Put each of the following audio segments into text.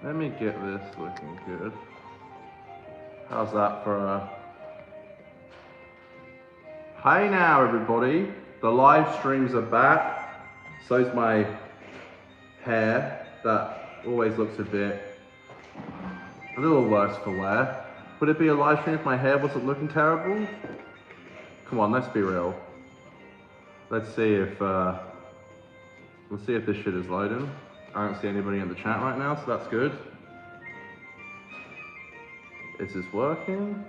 Let me get this looking good. How's that for a... Hey now everybody, the live streams are back. So's my hair, that always looks a little worse for wear. Would it be a live stream if my hair wasn't looking terrible? Come on, let's be real. Let's see if this shit is loading. I don't see anybody in the chat right now, so that's good. Is this working?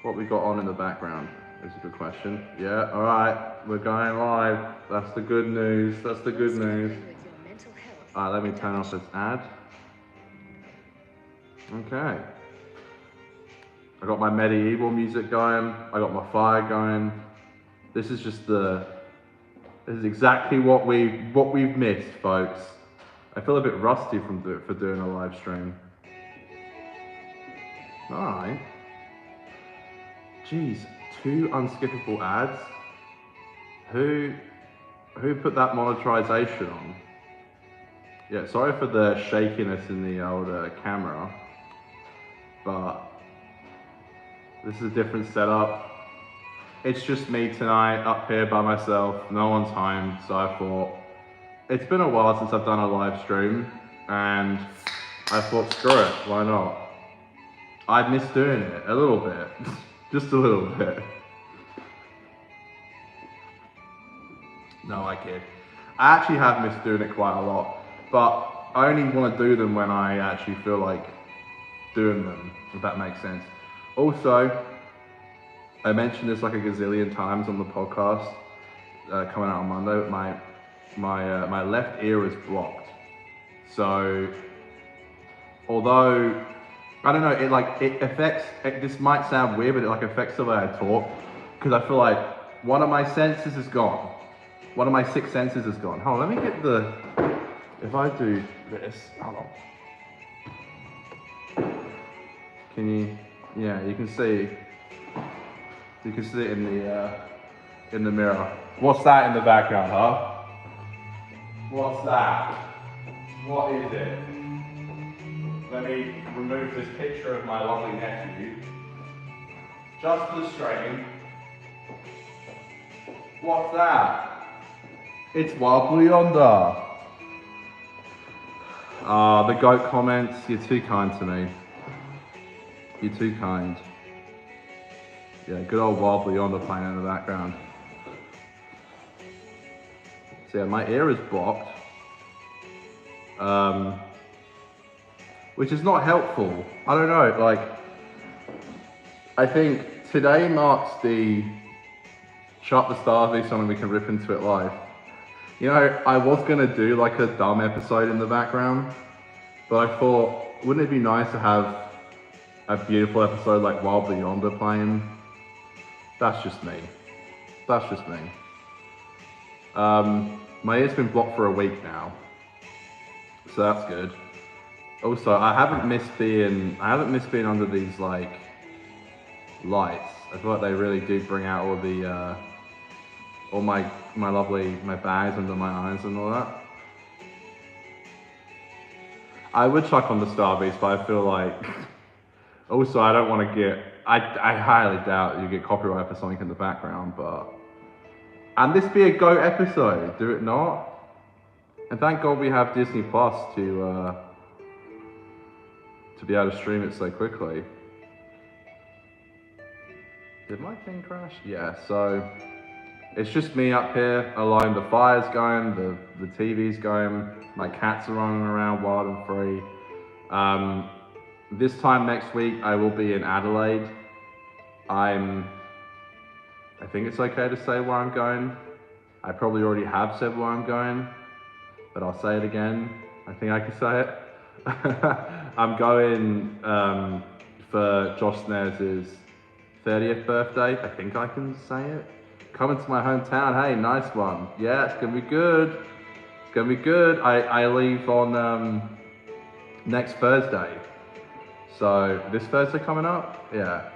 What we got on in the background is a good question. Yeah, all right, we're going live. That's the good news. That's the good news. All right, let me turn off this ad. Okay. I got my medieval music going. I got my fire going. This is exactly what we've missed, folks. I feel a bit rusty for doing a live stream. All right. Jeez, 2 unskippable ads. Who put that monetization on? Yeah, sorry for the shakiness in the old camera, but this is a different setup. It's just me tonight up here by myself. No one's home, so I thought it's been a while since I've done a live stream, and I thought, screw it, why not? I miss doing it a little bit, just a little bit. No, I kid. I actually have missed doing it quite a lot, but I only want to do them when I actually feel like doing them, if that makes sense. Also, I mentioned this like a gazillion times on the podcast coming out on Monday. My left ear is blocked, so although I don't know, it affects. This might sound weird, but it like affects the way I talk because I feel like one of my senses is gone. One of my 6 senses is gone. Hold on, let me get the. If I do this, hold on. Can you? Yeah, you can see. You can see it in the mirror. What's that in the background, huh? What's that? What is it? Let me remove this picture of my lovely nephew. Just for the stream. What's that? It's Wild Blue Yonder. The goat comments, you're too kind to me. You're too kind. Yeah, good old Wild Blue Yonder playing in the background. So yeah, my ear is blocked. Which is not helpful. I don't know, like, I think today marks the Shut the Starvey song and we can rip into it live. You know, I was gonna do like a dumb episode in the background, but I thought, wouldn't it be nice to have a beautiful episode like Wild Blue Yonder playing? That's just me. That's just me. My ear's been blocked for a week now, so that's good. Also, I haven't missed being under these like lights. I feel like they really do bring out all the all my bags under my eyes and all that. I would chuck on the Starbeast, but I feel like also I don't want to get. I highly doubt you get copyright for something in the background, but and this be a GOAT episode, do it not? And thank God we have Disney Plus to be able to stream it so quickly. Did my thing crash? Yeah, so it's just me up here alone. The fire's going, the TV's going, my cats are running around wild and free. This time next week I will be in Adelaide. I think it's okay to say where I'm going. I probably already have said where I'm going, but I'll say it again. I think I can say it. I'm going for Josh Snares' 30th birthday. I think I can say it. Coming to my hometown. Hey, nice one. Yeah, it's gonna be good. It's gonna be good. I leave on next Thursday. So this Thursday coming up? Yeah.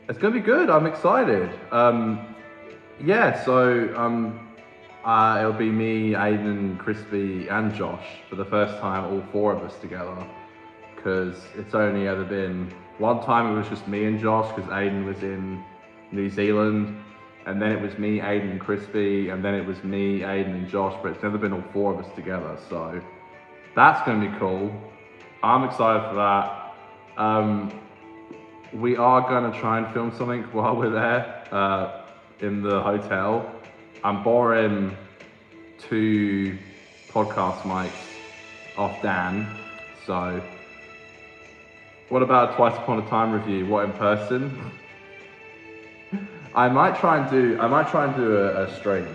It's gonna be good. I'm excited. Yeah, so It'll be me, Aiden, Crispy, and Josh for the first time, all four of us together. Because it's only ever been one time it was just me and Josh because Aiden was in New Zealand, and then it was me, Aiden, and Crispy, and then it was me, Aiden, and Josh. But it's never been all four of us together, so that's gonna be cool. I'm excited for that. We are gonna try and film something while we're there in the hotel. I'm borrowing 2 podcast mics off Dan, so what about a Twice Upon a Time review? What, in person? I might try and do a stream.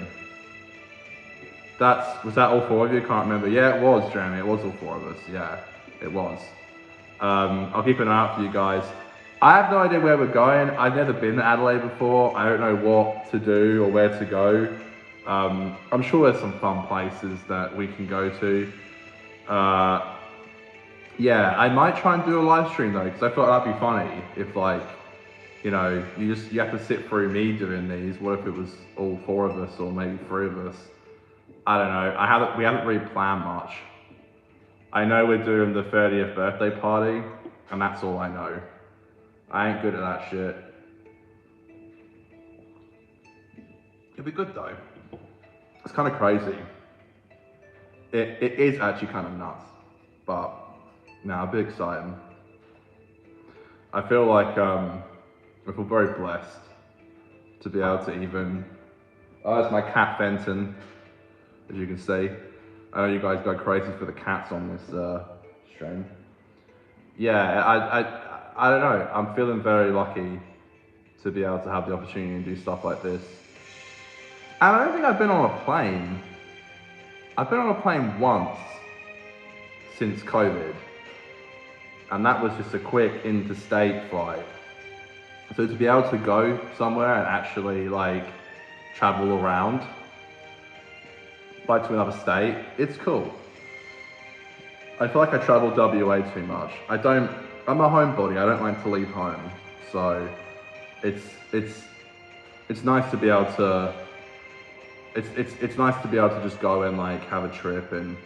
Was that all four of you? Can't remember. Yeah, it was, Jeremy. It was all four of us. Yeah, it was. I'll keep an eye out for you guys. I have no idea where we're going. I've never been to Adelaide before. I don't know what to do or where to go. I'm sure there's some fun places that we can go to. Yeah, I might try and do a live stream though, because I thought that'd be funny if, like, you know, you have to sit through me doing these. What if it was all four of us or maybe 3 of us? I don't know. We haven't really planned much. I know we're doing the 30th birthday party, and that's all I know. I ain't good at that shit. It'll be good though. It's kind of crazy. It is actually kind of nuts, but no, it'll be exciting. I feel like I feel very blessed to be able to even. Oh, that's my cat Fenton, as you can see. I know you guys go crazy for the cats on this stream. Yeah, I don't know. I'm feeling very lucky to be able to have the opportunity to do stuff like this. And I don't think I've been on a plane. I've been on a plane once since COVID. And that was just a quick interstate flight. So to be able to go somewhere and actually like travel around, like to another state, it's cool. I feel like I travel WA too much. I'm a homebody, I don't like to leave home. So it's nice to be able to, it's nice to be able to just go and like have a trip and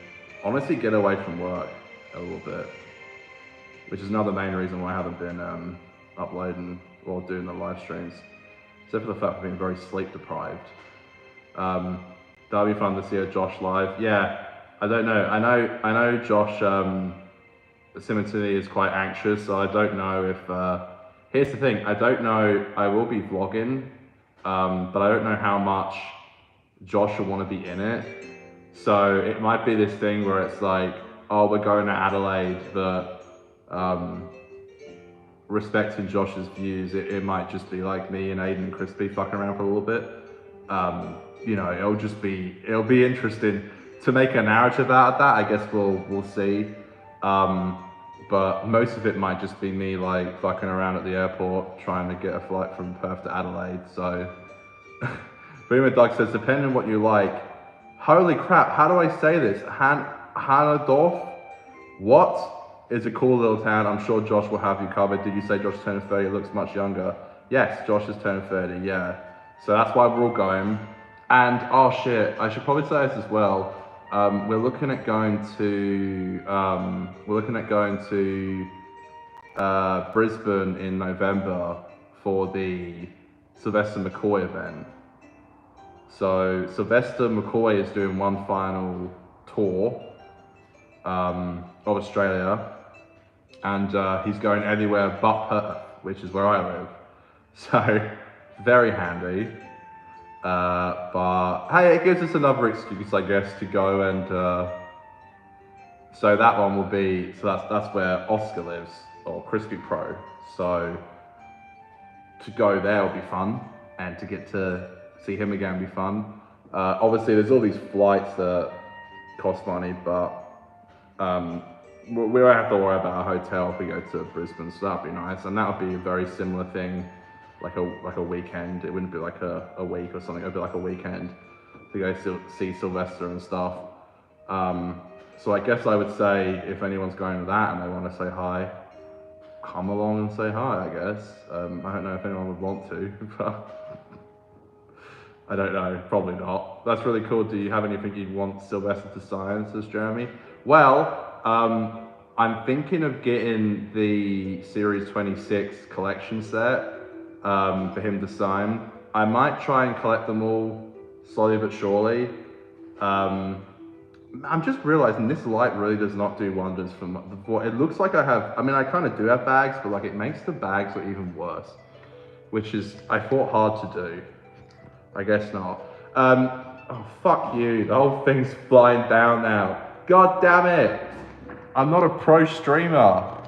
honestly get away from work a little bit. Which is another main reason why I haven't been uploading or doing the live streams. Except for the fact I've been very sleep deprived. That'll be fun to see a Josh live. Yeah, I don't know. I know Josh Simotini is quite anxious, so I don't know if here's the thing, I don't know, I will be vlogging, but I don't know how much Josh will want to be in it. So it might be this thing where it's like, oh, we're going to Adelaide, but respecting Josh's views, it might just be like me and Aiden and Crispy fucking around for a little bit. You know, it'll be interesting to make a narrative out of that. I guess we'll see. But most of it might just be me like fucking around at the airport trying to get a flight from Perth to Adelaide. So Boomer Doug says, depending on what you like. Holy crap, how do I say this? Hanadorf? What? Is a cool little town. I'm sure Josh will have you covered. Did you say Josh turned 30? It looks much younger. Yes, Josh has turned 30, yeah. So that's why we're all going. And, oh shit, I should probably say this as well. We're looking at going to Brisbane in November for the Sylvester McCoy event. So Sylvester McCoy is doing one final tour of Australia, and he's going anywhere but Perth, which is where I live. So very handy. But hey, it gives us another excuse, I guess, to go and so that one will be, so that's where Oscar lives, or Crispy Pro. So to go there will be fun, and to get to see him again will be fun. Obviously there's all these flights that cost money, but we won't have to worry about a hotel if we go to Brisbane, so that'd be nice. And that would be a very similar thing, like a weekend. It wouldn't be like a week or something, it'd be like a weekend to go see Sylvester and stuff. So I guess I would say if anyone's going to that and they want to say hi, come along and say hi, I guess. I don't know if anyone would want to, but I don't know, probably not. that's really cool. Do you have anything you want Sylvester to sign, says Jeremy? Well, I'm thinking of getting the Series 26 collection set for him to sign. I might try and collect them all slowly but surely. I'm just realizing this light really does not do wonders for what it looks like I have. I mean, I kind of do have bags, but like it makes the bags look even worse, which is, I thought, hard to do. I guess not. Oh, fuck you. The whole thing's flying down now. God damn it. I'm not a pro streamer.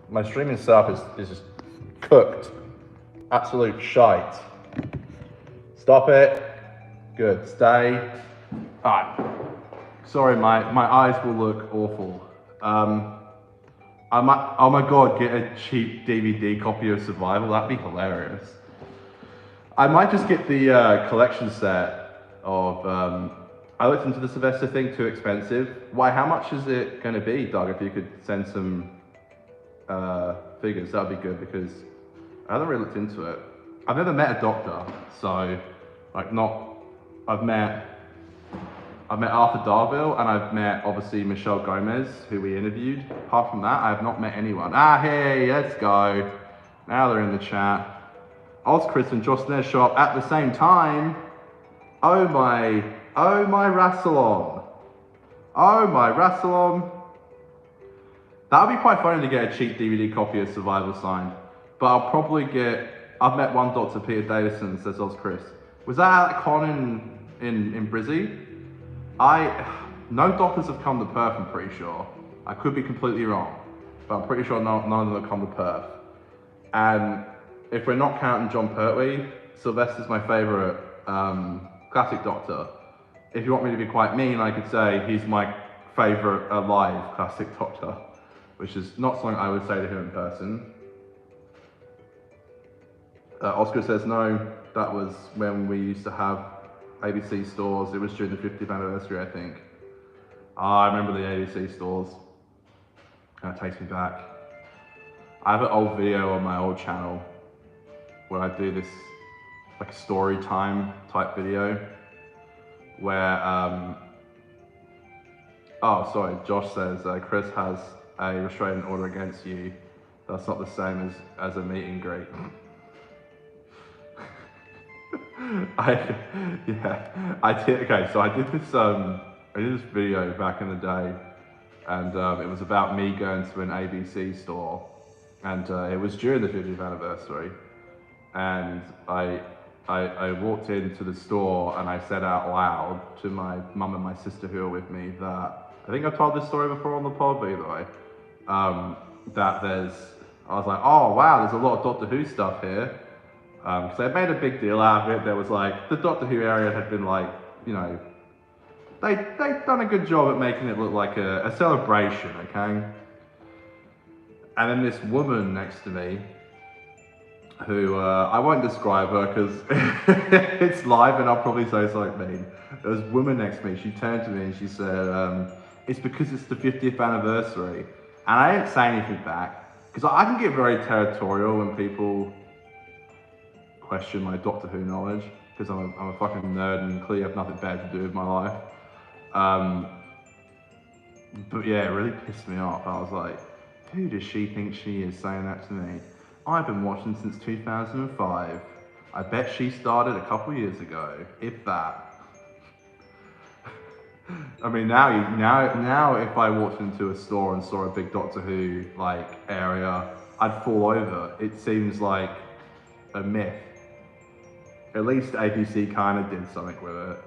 My streaming setup is just cooked. Absolute shite. Stop it. Good. Stay. Alright. Sorry, my eyes will look awful. I might, oh my god, get a cheap DVD copy of Survival. That'd be hilarious. I might just get the collection set of, I looked into the Sylvester thing, too expensive. Why, how much is it gonna be, Doug, if you could send some figures? That'd be good, because I haven't really looked into it. I've never met a doctor, so, like, I've met Arthur Darville, and I've met, obviously, Michelle Gomez, who we interviewed. Apart from that, I have not met anyone. Ah, hey, let's go. Now they're in the chat. Oz Chris and Josh Nair show up at the same time. Oh my Rassilon. Oh my Rassilon. That would be quite funny to get a cheap DVD copy of Survival signed. But I'll probably I've met one Dr. Peter Davison, says Oz Chris. Was that at con in Brizzy? No doctors have come to Perth, I'm pretty sure. I could be completely wrong, but I'm pretty sure none of them have come to Perth. And if we're not counting John Pertwee, Sylvester's my favourite classic doctor. If you want me to be quite mean, I could say he's my favourite alive classic doctor, which is not something I would say to him in person. Oscar says no, that was when we used to have ABC stores. It was during the 50th anniversary, I think. I remember the ABC stores. That takes me back. I have an old video on my old channel where I do this like story time type video where, oh sorry, Josh says Chris has a restraining order against you. That's not the same as a meet and greet. Okay, so I did this video back in the day, and it was about me going to an ABC store, and it was during the 50th anniversary, and I walked into the store and I said out loud to my mum and my sister who were with me that, I think I've told this story before on the pod, but either way, I was like, oh wow, there's a lot of Doctor Who stuff here. Because they made a big deal out of it. There was like, the Doctor Who area had been like, you know, they'd done a good job at making it look like a celebration, okay? And then this woman next to me, who, I won't describe her because it's live and I'll probably say something mean. There was a woman next to me, she turned to me and she said, it's because it's the 50th anniversary. And I didn't say anything back, because I can get very territorial when people question my Doctor Who knowledge, because I'm a fucking nerd and clearly have nothing bad to do with my life. But yeah, it really pissed me off. I was like, who does she think she is saying that to me? I've been watching since 2005. I bet she started a couple years ago, if that. I mean, now if I walked into a store and saw a big Doctor Who like area, I'd fall over. It seems like a myth. At least ABC kind of did something with it.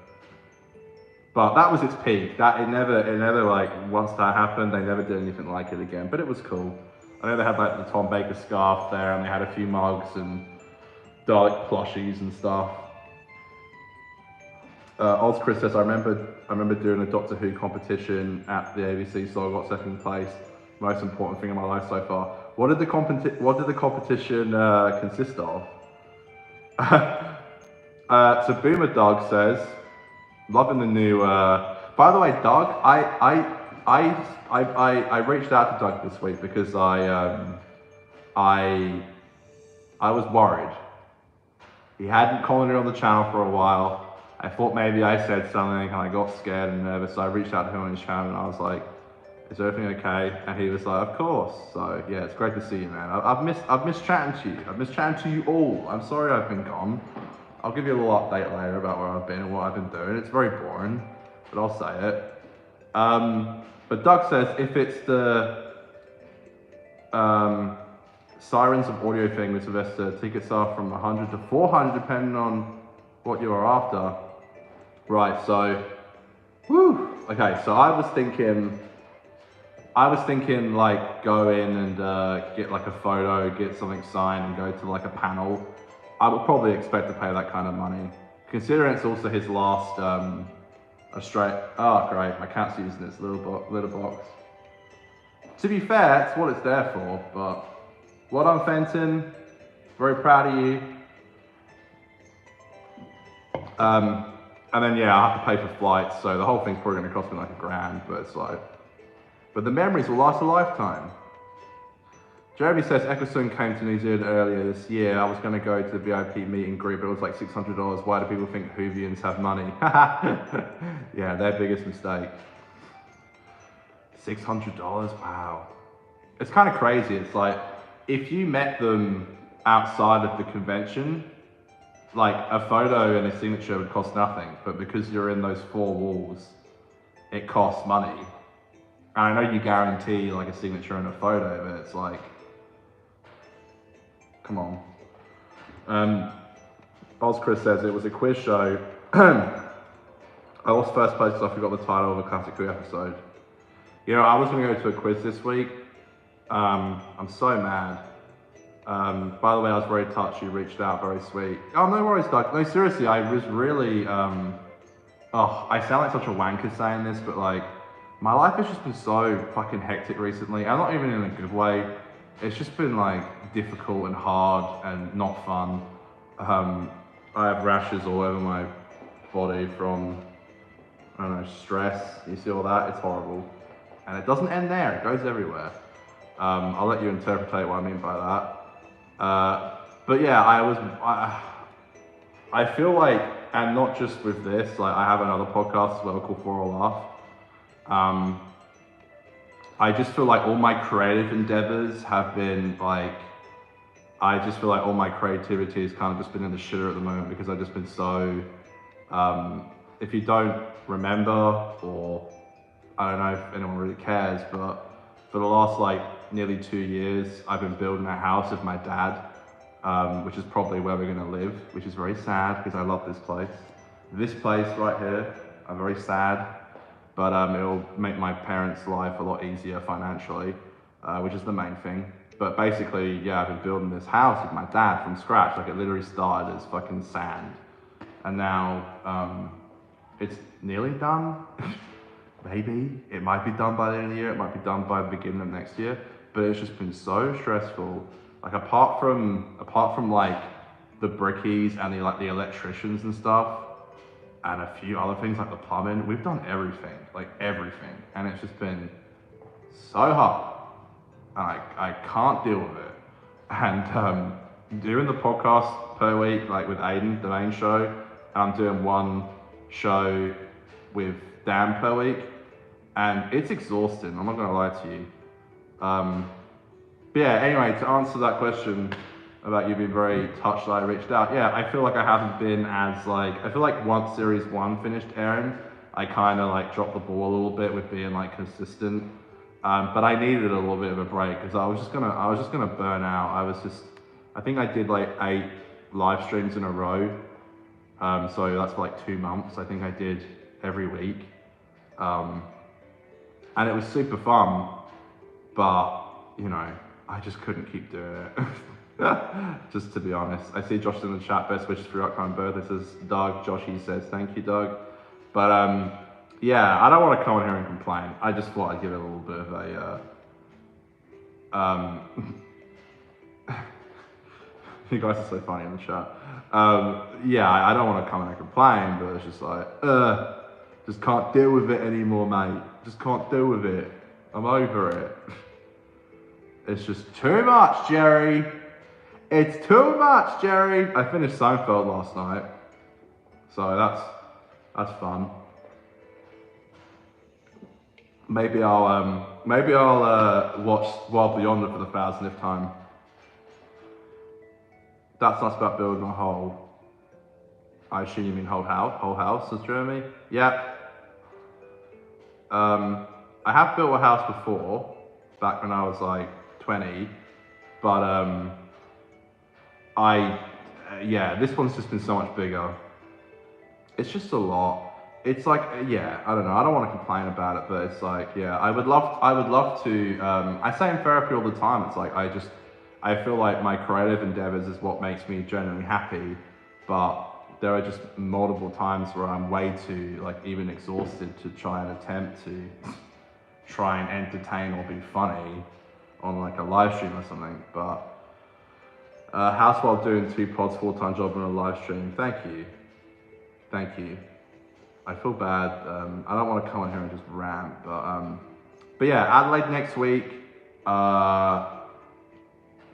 But that was its peak. It never like, once that happened, they never did anything like it again. But it was cool. I know they had like the Tom Baker scarf there, and they had a few mugs and Dalek plushies and stuff. Oz Chris says, I remember doing a Doctor Who competition at the ABC, so I got second place. Most important thing in my life so far. What did the competition consist of? So Boomer Doug says, loving the new. By the way, Doug, I reached out to Doug this week because I was worried. He hadn't commented on the channel for a while, I thought maybe I said something and I got scared and nervous, so I reached out to him on his channel and I was like, is everything okay? And he was like, of course. So yeah, it's great to see you, man. I've missed chatting to you. I've missed chatting to you all. I'm sorry I've been gone. I'll give you a little update later about where I've been and what I've been doing. It's very boring, but I'll say it. But Doug says if it's the Sirens of Audio thing with Sylvester, tickets are from 100 to 400 depending on what you are after. Right, so, whew. Okay, so I was thinking like go in and get like a photo, get something signed and go to like a panel. I would probably expect to pay that kind of money. Considering it's also his last oh great, my cat's using its litter box. To be fair, it's what it's there for, but well done Fenton, very proud of you. And then yeah, I have to pay for flights, so the whole thing's probably gonna cost me like $1,000, but it's like, but the memories will last a lifetime. Jeremy says Eccleston came to New Zealand earlier this year. I was going to go to the VIP meet and greet, but it was like $600. Why do people think Hoovians have money? Yeah, their biggest mistake. $600, wow. It's kind of crazy. It's like, if you met them outside of the convention, like a photo and a signature would cost nothing, but because you're in those four walls, it costs money. And I know you guarantee like a signature and a photo, but it's like, come on. Boz Chris says it was a quiz show. I lost first place because I forgot the title of a classic crew episode. You know, I was gonna go to a quiz this week. I'm so mad. By the way, I was very touched. You reached out, very sweet. Oh, no worries, Doug. No, seriously, I was really, oh, I sound like such a wanker saying this, but like, my life has just been so fucking hectic recently, and not even in a good way. It's just been like difficult and hard and not fun. I have rashes all over my body from, I don't know, stress. You see all that? It's horrible. And it doesn't end there, it goes everywhere. I'll let you interpret what I mean by that. But yeah, I feel like, and not just with this, like I have another podcast as well called For a Laugh. I just feel like all my creative endeavors have been like, I just feel like all my creativity has kind of just been in the shitter at the moment because I've just been so, if you don't remember, or I don't know if anyone really cares, but for the last like nearly 2 years, I've been building a house with my dad, which is probably where we're gonna live, which is very sad because I love this place. This place right here, I'm very sad, but it'll make my parents' life a lot easier financially, which is the main thing. But basically, yeah, I've been building this house with my dad from scratch. Like it literally started as fucking sand. And now it's nearly done. Maybe. It might be done by the end of the year. It might be done by the beginning of next year. But it's just been so stressful. Like apart from like the brickies and the electricians and stuff, and a few other things like the plumbing, we've done everything, like everything. And it's just been so hard. And I can't deal with it. And doing the podcast per week, like with Aiden, the main show, and I'm doing one show with Dan per week, and it's exhausting, I'm not gonna lie to you. But yeah, anyway, to answer that question about you being very touched that I reached out, yeah, I feel like I haven't been as like, I feel like once Series 1 finished airing, I kind of like dropped the ball a little bit with being like consistent. But I needed a little bit of a break because I was just gonna burn out. I think I did like 8 live streams in a row. So that's for like 2 months. I think I did every week. And it was super fun, but you know, I just couldn't keep doing it. Just to be honest. I see Josh in the chat, best wishes for your upcoming birthday. Says Doug. Joshy says, thank you, Doug. But yeah, I don't want to come in here and complain. I just thought I'd give it a little bit of a, you guys are so funny in the chat. Yeah, I don't want to come in and complain, but it's just like, just can't deal with it anymore, mate. Just can't deal with it. I'm over it. It's just too much, Jerry. It's too much, Jerry. I finished Seinfeld last night, so That's fun. Maybe I'll watch Wild Beyond for the 1000th time. That's not about building a whole. I assume you mean whole house, says Jeremy. Yeah. I have built a house before, back when I was like 20, but yeah, this one's just been so much bigger. It's just a lot. It's like, yeah, I don't know. I don't want to complain about it, but it's like, yeah, I would love to. I say in therapy all the time. It's like I feel like my creative endeavors is what makes me genuinely happy, but there are just multiple times where I'm way too like even exhausted to try and attempt to try and entertain or be funny on like a live stream or something. But house while doing 2 pods, full-time job and a live stream. Thank you. I feel bad. I don't want to come on here and just rant, but yeah, Adelaide next week.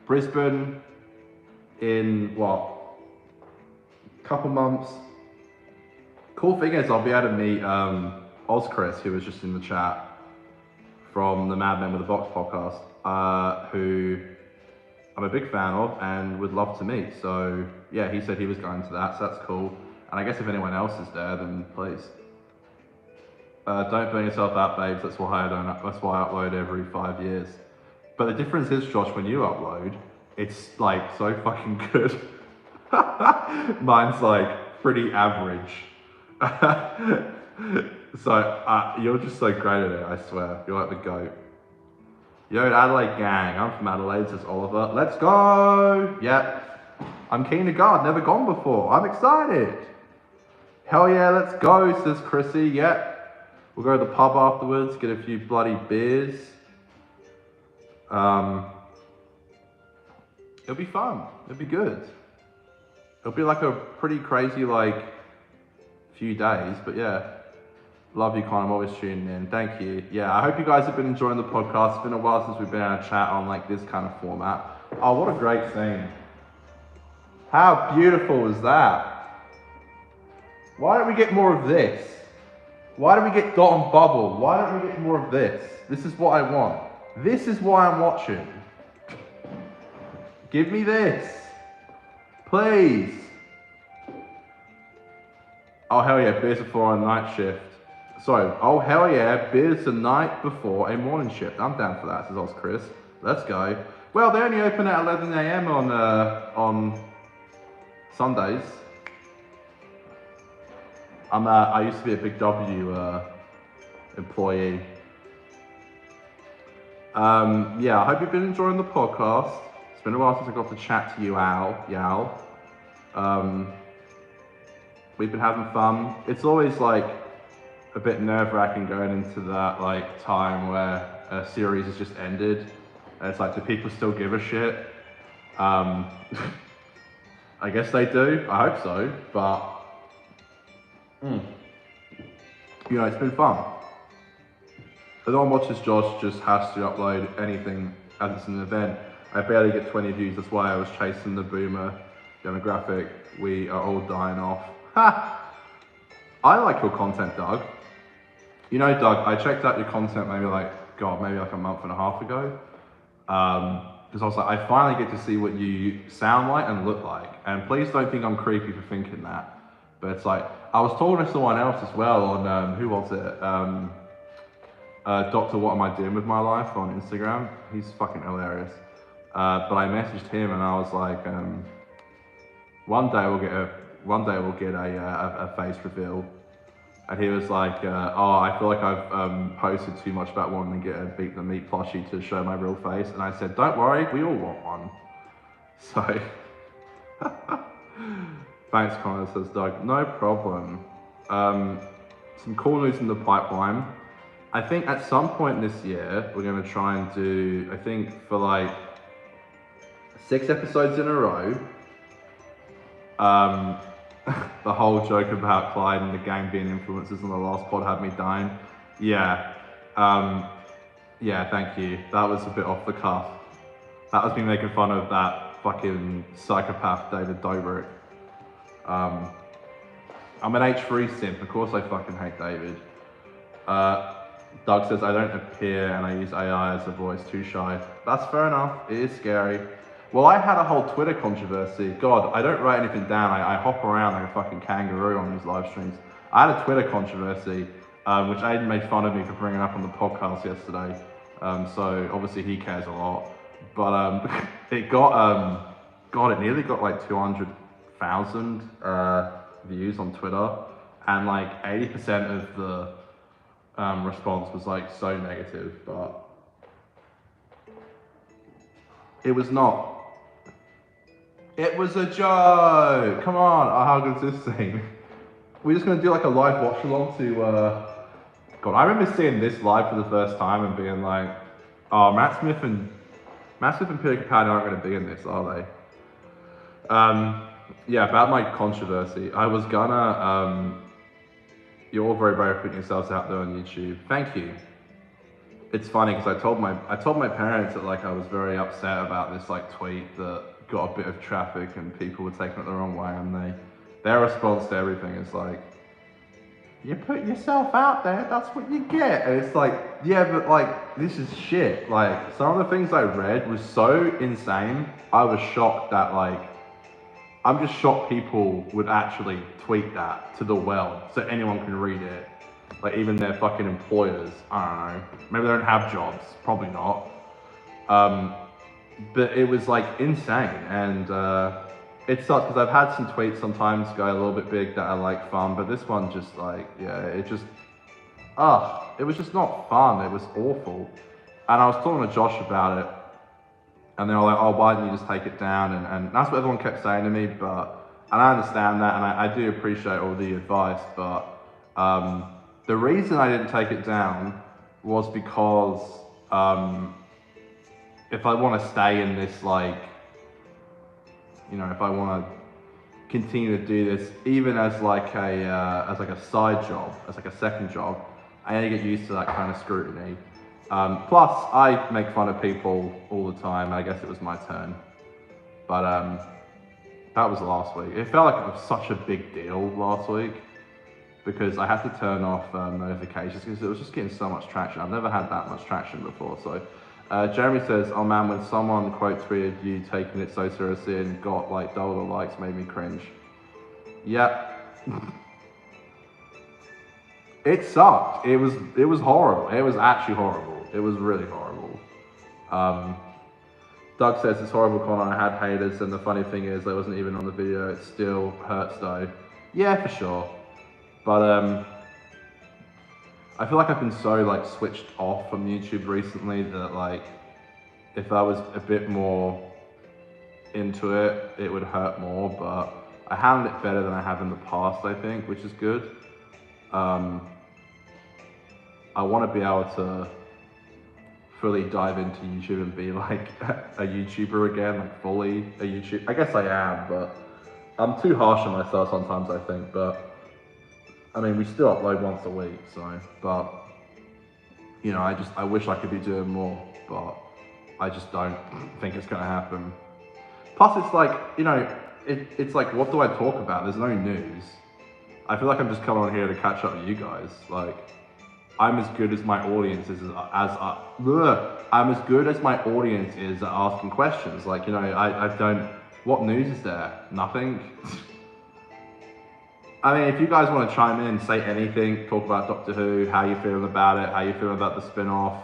Brisbane in what? Couple months. Cool thing is I'll be able to meet Oz Chris, who was just in the chat from the Mad Men with the Box podcast, who I'm a big fan of and would love to meet. So yeah, he said he was going to that, so that's cool. And I guess if anyone else is there, then please. Don't burn yourself out, babes. That's why I upload every 5 years. But the difference is, Josh, when you upload, it's like so fucking good. Mine's like pretty average. So you're just so great at it, I swear. You're like the GOAT. Yo, Adelaide gang. I'm from Adelaide, says Oliver. Let's go! Yep. I'm keen to go. I've never gone before. I'm excited. Hell yeah, let's go, says Chrissy. Yep. We'll go to the pub afterwards, get a few bloody beers. It'll be fun. It'll be good. It'll be like a pretty crazy like few days, but yeah. Love you, Con. I'm always tuning in. Thank you. Yeah, I hope you guys have been enjoying the podcast. It's been a while since we've been able to chat on like this kind of format. Oh, what a great thing. How beautiful is that? Why don't we get more of this? Why don't we get Dot and Bubble? Why don't we get more of this? This is what I want. This is why I'm watching. Give me this. Please. Oh, hell yeah, beers before a night shift. Sorry, oh, hell yeah, beers the night before a morning shift. I'm down for that, says Oz Chris. Let's go. Well, they only open at 11 a.m. on Sundays. I used to be a Big W employee. Yeah, I hope you've been enjoying the podcast. It's been a while since I got to chat to you, Yal. We've been having fun. It's always like a bit nerve-wracking going into that like time where a series has just ended. And it's like, do people still give a shit? I guess they do. I hope so, but you know, it's been fun. If no one watches Josh just has to upload anything as it's an event. I barely get 20 views, that's why I was chasing the boomer demographic. We are all dying off. Ha! I like your content, Doug. You know, Doug, I checked out your content maybe like a month and a half ago. Because I was like, I finally get to see what you sound like and look like. And please don't think I'm creepy for thinking that. But it's like, I was talking to someone else as well on, who was it? Dr. What Am I Doing With My Life on Instagram. He's fucking hilarious. But I messaged him and I was like, one day we'll get a face reveal. And he was like, oh, I feel like I've posted too much about wanting to get a Beat the Meat plushie to show my real face. And I said, don't worry, we all want one. So, thanks, Connor, says Doug. No problem. Some cool news in the pipeline. I think at some point this year, we're going to try and do, I think for like 6 episodes in a row, the whole joke about Clyde and the gang being influencers on the last pod had me dying. Yeah. Yeah, thank you. That was a bit off the cuff. That was me making fun of that fucking psychopath David Dobrik. I'm an H3 simp. Of course I fucking hate David. Doug says, I don't appear and I use AI as a voice, too shy. That's fair enough. It is scary. Well, I had a whole Twitter controversy. God, I don't write anything down. I hop around like a fucking kangaroo on these live streams. I had a Twitter controversy, which Aiden made fun of me for bringing up on the podcast yesterday. So obviously he cares a lot. But it got, God, it nearly got like 200,000 views on Twitter. And like 80% of the response was like so negative, but it was not. It was a joke. Come on, how good is this thing? We're just gonna do like a live watch along to. God, I remember seeing this live for the first time and being like, "Oh, Matt Smith and Peter Capaldi aren't gonna be in this, are they?" Yeah, about my controversy, I was gonna. You're all very brave putting yourselves out there on YouTube. Thank you. It's funny because I told my parents that like I was very upset about this like tweet that got a bit of traffic and people were taking it the wrong way, and their response to everything is like, you put yourself out there, that's what you get. And it's like, yeah, but like this is shit. Like some of the things I read was so insane. I was shocked that like I'm just shocked people would actually tweet that to the world so anyone can read it. Like even their fucking employers, I don't know, maybe they don't have jobs, probably not. But it was like insane, and it sucks because I've had some tweets sometimes go a little bit big that are like fun, but this one just like, yeah, it was just not fun, it was awful. And I was talking to Josh about it, and they were like, oh, why didn't you just take it down? And that's what everyone kept saying to me, and I understand that, and I do appreciate all the advice, but the reason I didn't take it down was because if I want to stay in this, like, you know, if I want to continue to do this, even as like a side job, as like a second job, I need to get used to that kind of scrutiny. Plus, I make fun of people all the time. I guess it was my turn, but that was last week. It felt like it was such a big deal last week because I had to turn off notifications because it was just getting so much traction. I've never had that much traction before. So Jeremy says, oh man, when someone quote tweeted you taking it so seriously and got like double the likes made me cringe. Yep. It sucked. It was horrible. It was actually horrible. It was really horrible. Doug says it's horrible, Connor. I had haters, and the funny thing is, I wasn't even on the video. It still hurts though. Yeah, for sure. But I feel like I've been so like switched off from YouTube recently that like if I was a bit more into it, it would hurt more. But I handled it better than I have in the past, I think, which is good. I want to be able to fully dive into YouTube and be like a YouTuber again, like fully a YouTuber. I guess I am, but I'm too harsh on myself sometimes, I think. But I mean, we still upload once a week, so, but you know, I wish I could be doing more, but I just don't think it's gonna happen. Plus, it's like, you know, it's like, what do I talk about? There's no news. I feel like I'm just coming on here to catch up with you guys. Like, I'm as good as my audience is I'm as good as my audience is at asking questions. Like, you know, I don't, what news is there? Nothing. I mean, if you guys want to chime in, say anything, talk about Doctor Who, how you feeling about it, how you feeling about the spin-off.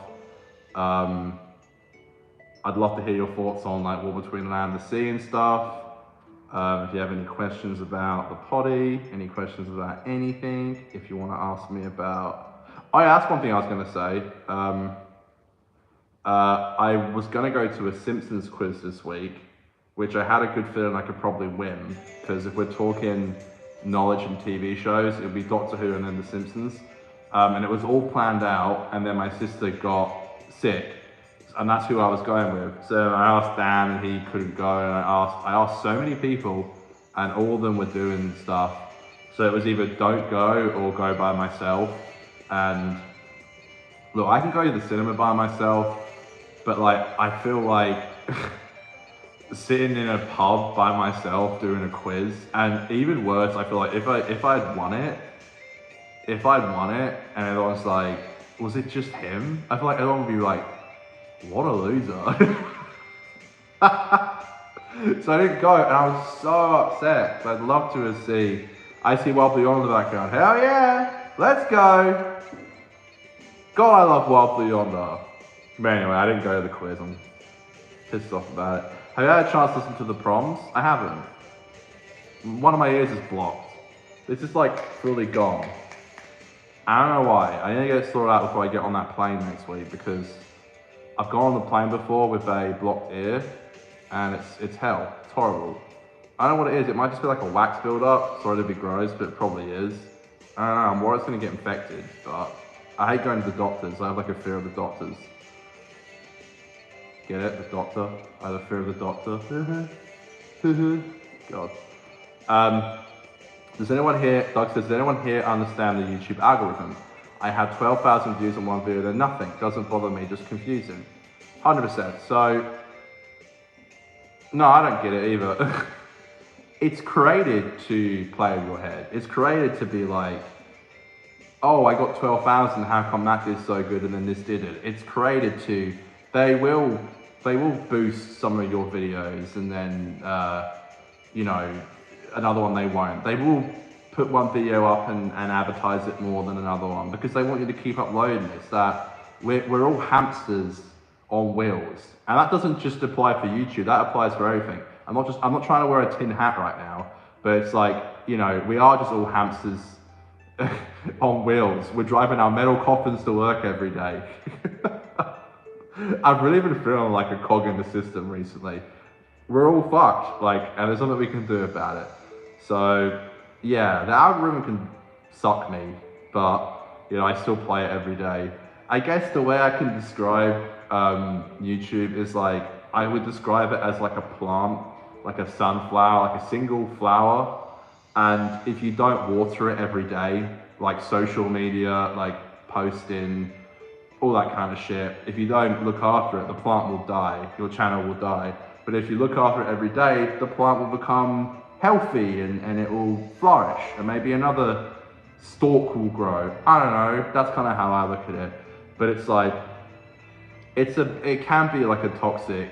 I'd love to hear your thoughts on like War Between Land and the Sea and stuff. If you have any questions about the potty, any questions about anything, if you want to ask me about... Oh yeah, that's one thing I was going to say. I was going to go to a Simpsons quiz this week, which I had a good feeling I could probably win, because if we're talking knowledge in TV shows, it would be Doctor Who and then The Simpsons. And it was all planned out, and then my sister got sick, and that's who I was going with. So I asked Dan, and he couldn't go, and I asked so many people, and all of them were doing stuff. So it was either don't go or go by myself. And look, I can go to the cinema by myself, but like I feel like sitting in a pub by myself doing a quiz, and even worse, I feel like if I'd won it, and everyone's like, was it just him? I feel like everyone would be like, what a loser. So I didn't go, and I was so upset. So I'd love to see. I see Wild Blue Yonder in the background. Hell yeah, let's go. God, I love Wild Blue Yonder. But anyway, I didn't go to the quiz. I'm pissed off about it. Have you had a chance to listen to the proms? I haven't. One of my ears is blocked. It's just like fully gone. I don't know why. I need to get it sorted out before I get on that plane next week because I've gone on the plane before with a blocked ear and it's hell. It's horrible. I don't know what it is. It might just be like a wax build-up. Sorry to be gross, but it probably is. I don't know. I'm worried it's going to get infected, but I hate going to the doctors. I have like a fear of the doctors. Get it? The doctor. I have a fear of the doctor. God. Does anyone here, Doug says, does anyone here understand the YouTube algorithm? I have 12,000 views on one video, then nothing. Doesn't bother me, just confusing. 100%. So, no, I don't get it either. It's created to play with your head. It's created to be like, oh, I got 12,000, how come that did so good and then this didn't? It's created to, they will boost some of your videos and then, you know, another one they won't. They will put one video up and advertise it more than another one because they want you to keep uploading this. That we're all hamsters on wheels. And that doesn't just apply for YouTube, that applies for everything. I'm not trying to wear a tin hat right now, but it's like, you know, we are just all hamsters on wheels. We're driving our metal coffins to work every day. I've really been feeling like a cog in the system recently. We're all fucked, like, and there's nothing we can do about it. So, yeah, the algorithm can suck me, but, you know, I still play it every day. I guess the way I can describe YouTube is like, I would describe it as like a plant, like a sunflower, like a single flower. And if you don't water it every day, like social media, like posting, all that kind of shit, if you don't look after it, the plant will die, your channel will die. But if you look after it every day, the plant will become healthy and it will flourish and maybe another stalk will grow. I don't know, that's kind of how I look at it. But it's like, it can be like a toxic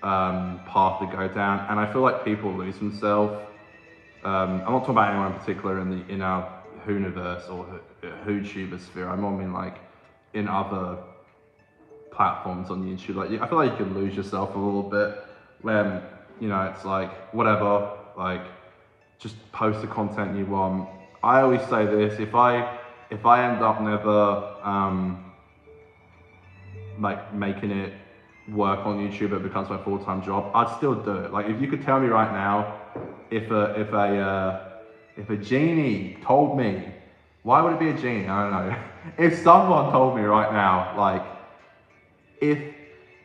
path to go down, and I feel like people lose themselves. I'm not talking about anyone in particular in our Hooniverse or Hootuber sphere. I more mean like in other platforms on YouTube. Like I feel like you can lose yourself a little bit when, you know, it's like whatever, like just post the content you want. I always say this: if I end up never like making it work on YouTube, it becomes my full-time job, I'd still do it. Like if you could tell me right now, if a genie told me, why would it be a genie? I don't know. If someone told me right now, like if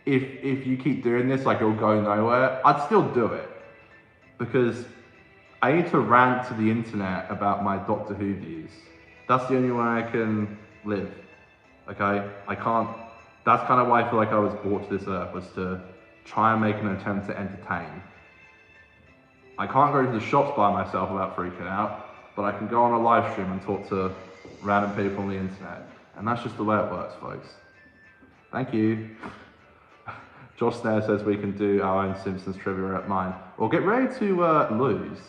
you keep doing this, like it'll go nowhere, I'd still do it because I need to rant to the internet about my Doctor Who views. That's the only way I can live. Okay, I can't. That's kind of why I feel like I was brought to this earth, was to try and make an attempt to entertain. I can't go to the shops by myself without freaking out, but I can go on a live stream and talk to random people on the internet. And that's just the way it works, folks. Thank you. Josh Snare says we can do our own Simpsons trivia at mine. Well, get ready to lose.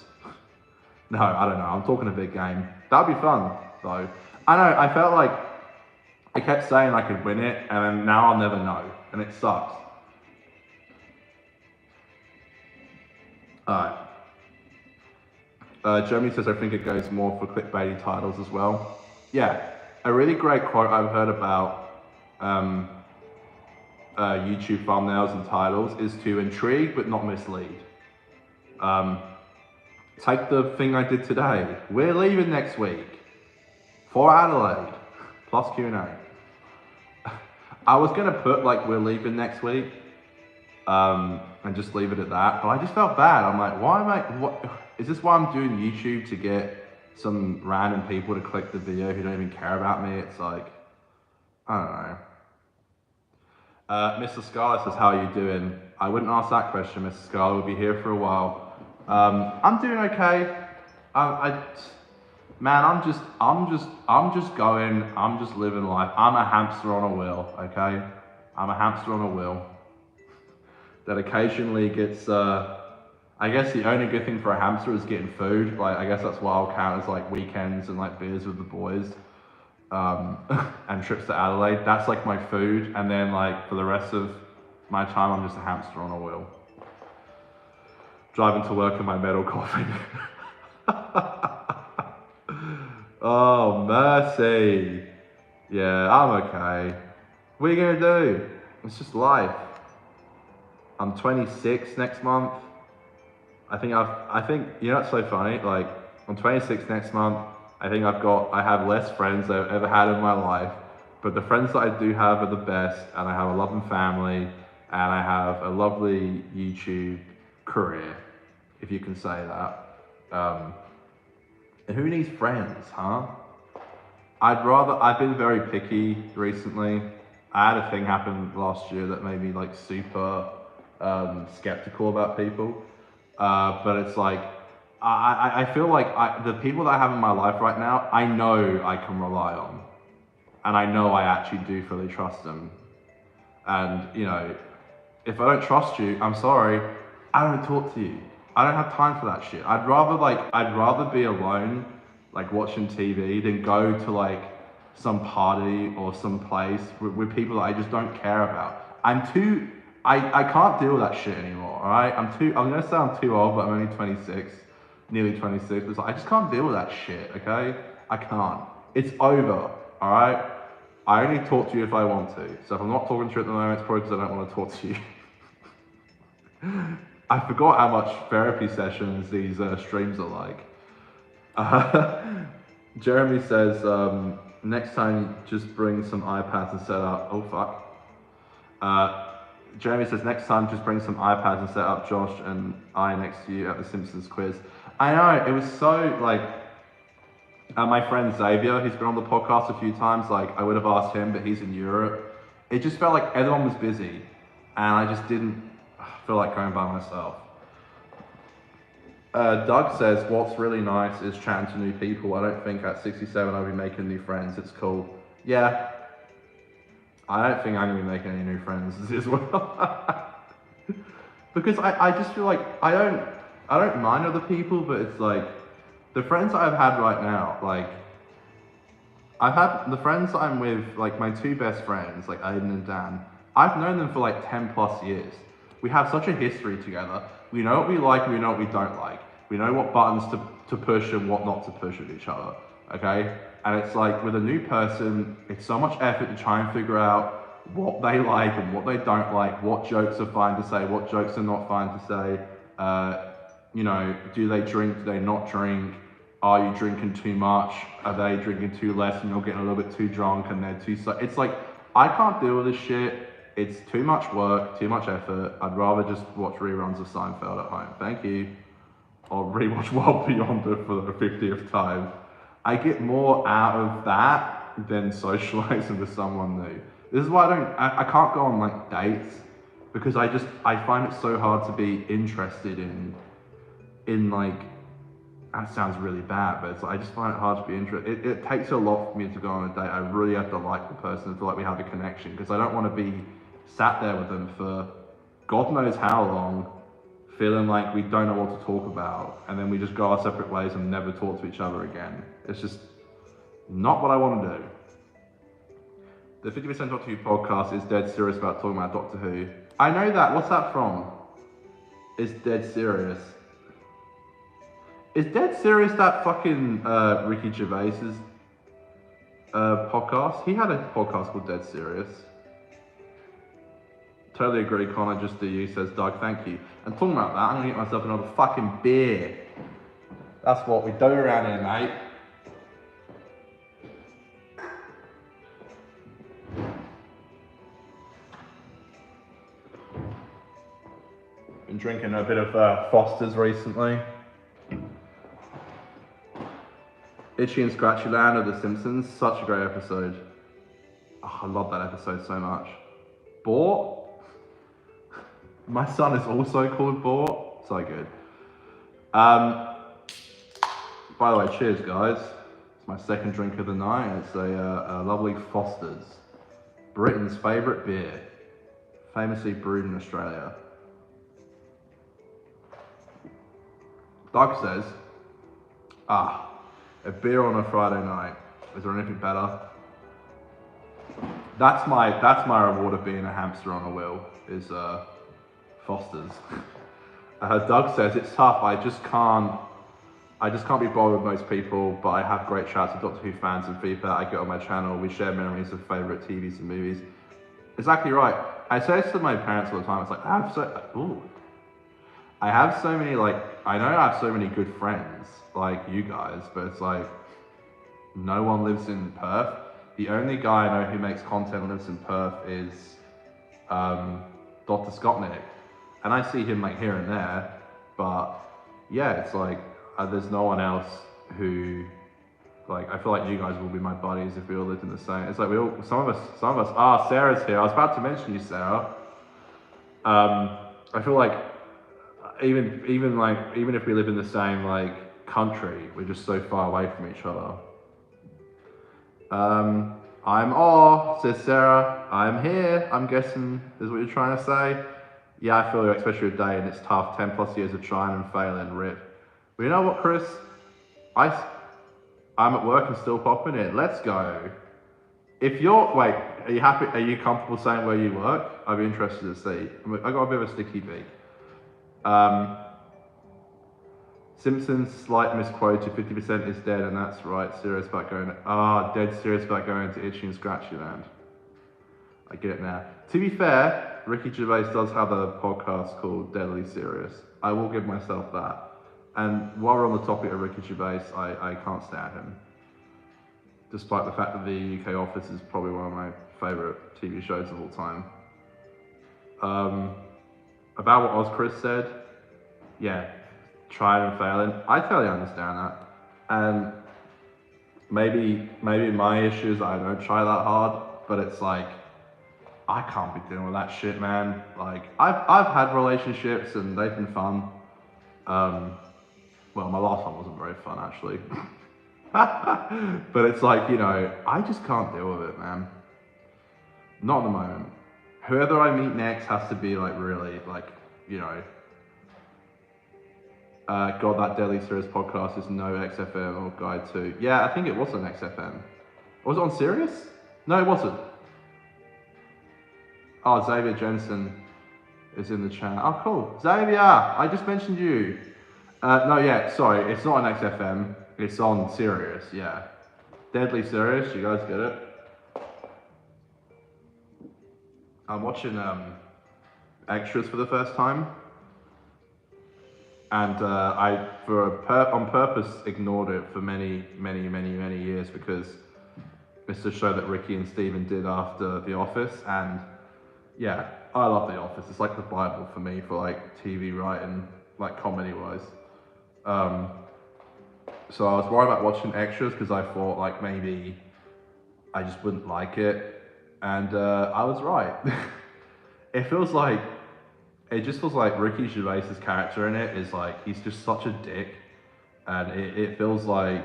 No, I don't know. I'm talking a big game. That'd be fun, though. I know, I felt like I kept saying I could win it, and then now I'll never know, and it sucks. Alright. Jeremy says, I think it goes more for clickbaity titles as well. Yeah, a really great quote I've heard about YouTube thumbnails and titles is to intrigue but not mislead. Take the thing I did today. We're leaving next week for Adelaide, plus Q&A. I was gonna put like we're leaving next week and just leave it at that, but I just felt bad. I'm like, what is this why I'm doing YouTube, to get some random people to click the video who don't even care about me? It's like, I don't know. Mr. Scarlett says, how are you doing? I wouldn't ask that question, Mrs. Scarlett. We'll be here for a while. I'm doing okay. Man, I'm just going. I'm just living life. I'm a hamster on a wheel. Okay, I'm a hamster on a wheel that occasionally gets. I guess the only good thing for a hamster is getting food. Like, I guess that's what I'll count as like weekends and like beers with the boys, and trips to Adelaide. That's like my food, and then like for the rest of my time, I'm just a hamster on a wheel, driving to work in my metal coffin. Oh, mercy. Yeah, I'm okay. What are you gonna do? It's just life. I'm 26 next month. I think, you know, it's so funny. Like, I'm 26 next month. I have less friends than I've ever had in my life. But the friends that I do have are the best. And I have a loving family. And I have a lovely YouTube career, if you can say that. And who needs friends, huh? I've been very picky recently. I had a thing happen last year that made me like super skeptical about people. But it's like, I feel like the people that I have in my life right now, I know I can rely on. And I know I actually do fully trust them. And, you know, if I don't trust you, I'm sorry, I don't talk to you. I don't have time for that shit. I'd rather be alone, like watching TV, than go to like some party or some place with people that I just don't care about. I can't deal with that shit anymore, alright? I'm gonna say I'm too old, but I'm only 26, nearly 26. It's like, I just can't deal with that shit, okay? I can't. It's over, alright? I only talk to you if I want to. So if I'm not talking to you at the moment, it's probably because I don't want to talk to you. I forgot how much therapy sessions these streams are like. Jeremy says, next time just bring some iPads and set up. Oh fuck. Jeremy says, next time just bring some iPads and set up Josh and I next to you at the Simpsons quiz. I know, it was so like, my friend Xavier, he's been on the podcast a few times, like I would have asked him, but he's in Europe. It just felt like everyone was busy and I just didn't feel like going by myself. Doug says, what's really nice is chatting to new people. I don't think at 67 I'll be making new friends. It's cool. Yeah. I don't think I'm going to be making any new friends as well. Because I just feel like I don't mind other people, but it's like, the friends that I've had right now, like, I've had the friends that I'm with, like my two best friends, like Aiden and Dan, I've known them for like 10 plus years. We have such a history together. We know what we like and we know what we don't like. We know what buttons to push and what not to push with each other, okay? And it's like, with a new person, it's so much effort to try and figure out what they like and what they don't like, what jokes are fine to say, what jokes are not fine to say. You know, do they drink, do they not drink? Are you drinking too much? Are they drinking too less and you're getting a little bit too drunk and they're too... It's like, I can't deal with this shit. It's too much work, too much effort. I'd rather just watch reruns of Seinfeld at home. Thank you. Or rewatch Wild Beyonder for the 50th time. I get more out of that than socializing with someone new. This is why I can't go on like dates, because I find it so hard to be interested in like, that sounds really bad, but it's like, I just find it hard to be interested. It takes a lot for me to go on a date. I really have to like the person and feel like we have a connection, because I don't want to be sat there with them for God knows how long, feeling like we don't know what to talk about, and then we just go our separate ways and never talk to each other again. It's just not what I want to do. The 50% Doctor Who podcast is dead serious about talking about Doctor Who. I know that. What's that from? Is dead serious. Is Dead Serious that fucking Ricky Gervais's podcast? He had a podcast called Dead Serious. Totally agree, Connor, just do you, says Doug, thank you. And talking about that, I'm gonna get myself another fucking beer. That's what we do around here, mate. Been drinking a bit of Foster's recently. Itchy and Scratchy Land of The Simpsons, such a great episode. Oh, I love that episode so much. Bought? My son is also called Bort. So good. By the way, cheers, guys. It's my second drink of the night. It's a lovely Foster's, Britain's favourite beer, famously brewed in Australia. Doug says, a beer on a Friday night. Is there anything better? That's my reward of being a hamster on a wheel, is Foster's. Doug says, it's tough, I just can't be bothered with most people, but I have great chats with Doctor Who fans and feedback I get on my channel. We share memories of favourite TVs and movies. Exactly right. I say this to my parents all the time. It's like, I have so many, like, I know I have so many good friends, like you guys, but it's like, no one lives in Perth. The only guy I know who makes content and lives in Perth is Dr. Scottnick. And I see him like here and there, but yeah, it's like, there's no one else who, like, I feel like you guys will be my buddies if we all lived in the same. It's like some of us, Sarah's here. I was about to mention you, Sarah. I feel like even if we live in the same like country, we're just so far away from each other. Says Sarah. I'm here. I'm guessing is what you're trying to say. Yeah, I feel you, especially your day, and it's tough. 10 plus years of trying and failing, rip. But you know what, Chris? I'm at work and still popping in. Let's go. If you're, wait, are you happy? Are you comfortable saying where you work? I'd be interested to see. I got a bit of a sticky beak. Simpsons slight misquoted. 50% is dead, and that's right. Serious about going. Dead serious about going to Itchy and Scratchy Land. I get it now. To be fair, Ricky Gervais does have a podcast called Deadly Serious. I will give myself that. And while we're on the topic of Ricky Gervais, I can't stand him. Despite the fact that the UK Office is probably one of my favourite TV shows of all time. About what Oz Chris said, yeah, trying and failing. I totally understand that. And maybe my issue is that I don't try that hard, but it's like, I can't be dealing with that shit, man. Like, I've had relationships and they've been fun. Well, my last one wasn't very fun, actually. But it's like, you know, I just can't deal with it, man. Not at the moment. Whoever I meet next has to be like really, like, you know, God, that Deadly Serious podcast is no XFM or Guide to. Yeah, I think it was on XFM. Was it on Sirius? No, it wasn't. Oh, Xavier Jensen is in the chat. Oh, cool. Xavier, I just mentioned you. No, yeah, sorry, it's not on XFM. It's on Sirius, yeah. Deadly Serious, you guys get it? I'm watching Extras for the first time. And I, on purpose, ignored it for many years because it's a show that Ricky and Steven did after The Office. And yeah, I love The Office. It's like the Bible for me for like TV writing, like comedy-wise. So I was worried about watching Extras because I thought like maybe I just wouldn't like it. And I was right. It just feels like Ricky Gervais's character in it is like, he's just such a dick. And it feels like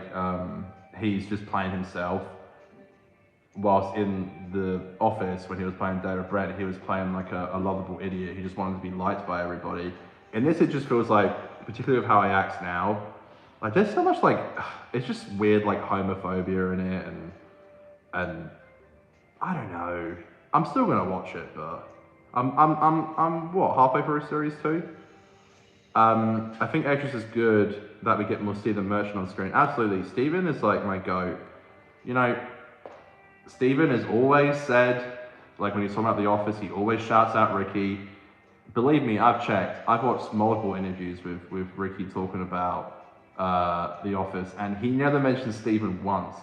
he's just playing himself. Whilst in The Office, when he was playing David Brent, he was playing like a lovable idiot. He just wanted to be liked by everybody. In this, it just feels like, particularly with how he acts now, like there's so much like, it's just weird like homophobia in it, and I don't know. I'm still gonna watch it, but I'm what, halfway through series 2? I think Extras is good that we get more Stephen Merchant on screen. Absolutely, Stephen is like my goat. You know, Stephen has always said, like when he's talking about The Office, he always shouts out Ricky. Believe me, I've checked. I've watched multiple interviews with Ricky talking about The Office, and he never mentions Stephen once.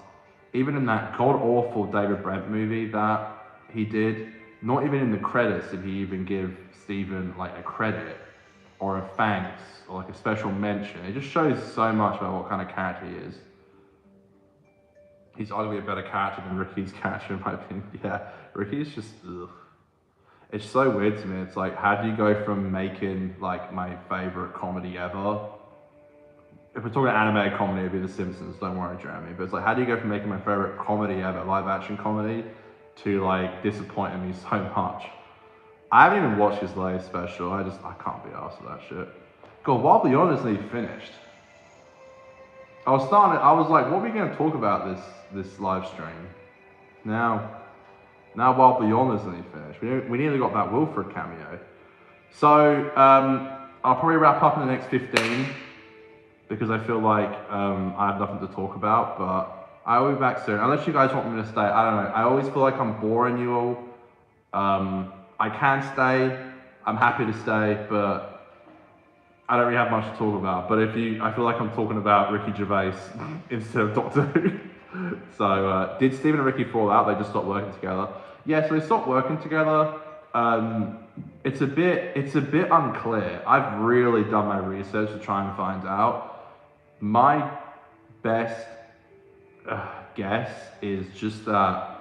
Even in that god-awful David Brent movie that he did, not even in the credits did he even give Stephen like a credit or a thanks or like a special mention. It just shows so much about what kind of character he is. He's arguably a better character than Ricky's character in my opinion. Yeah, Ricky is just, ugh. It's so weird to me. It's like, how do you go from making like my favorite comedy ever? If we're talking animated comedy, it'd be The Simpsons. Don't worry, Jeremy. But it's like, how do you go from making my favorite comedy ever, live action comedy, to like disappointing me so much? I haven't even watched his latest special. I can't be arsed with that shit. God, Wild Beyond isn't even finished. I was like, what are we going to talk about this live stream? Now Wild Beyond isn't even finished. We nearly got that Wilfred cameo. So, I'll probably wrap up in the next 15 because I feel like I have nothing to talk about, but I will be back soon. Unless you guys want me to stay, I don't know. I always feel like I'm boring you all. I can stay. I'm happy to stay, but I don't really have much to talk about. But I feel like I'm talking about Ricky Gervais instead of Doctor Who. So, did Stephen and Ricky fall out? They just stopped working together. Yeah, so they stopped working together. It's a bit unclear. I've really done my research to try and find out. My best guess is just that,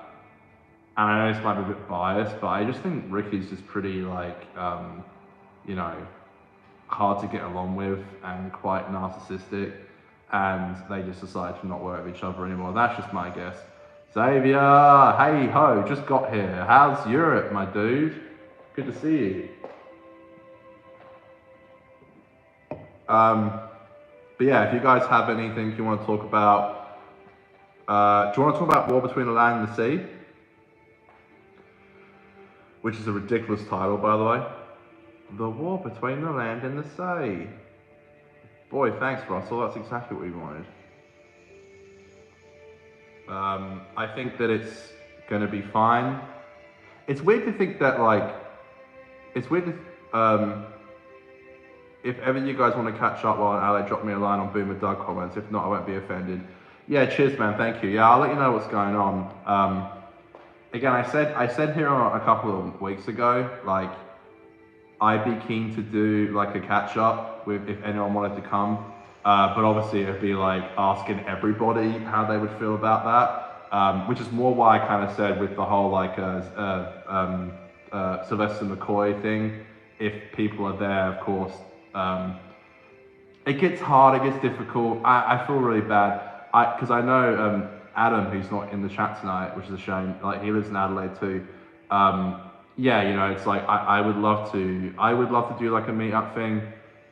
and I know this might be a bit biased, but I just think Ricky's just pretty like, hard to get along with and quite narcissistic, and they just decided to not work with each other anymore. That's just my guess. Xavier, hey ho, just got here. How's Europe, my dude? Good to see you. But yeah, if you guys have anything you want to talk about, do you want to talk about War Between the Land and the Sea? Which is a ridiculous title, by the way. The War Between the Land and the Sea. Boy, thanks, Russell. That's exactly what we wanted. I think that it's going to be fine. It's weird to think that, like, it's weird to, if ever you guys want to catch up while in Adelaide, drop me a line on Boomer Doug comments. If not, I won't be offended. Yeah, cheers, man. Thank you. Yeah, I'll let you know what's going on. Again, I said here a couple of weeks ago, like, I'd be keen to do like a catch up with if anyone wanted to come. But obviously it'd be like asking everybody how they would feel about that. Which is more why I kind of said with the whole like Sylvester McCoy thing, if people are there, of course, it gets hard, it gets difficult. I feel really bad. Because I know Adam, who's not in the chat tonight, which is a shame, like he lives in Adelaide too. Yeah, you know, it's like I would love to do like a meetup thing,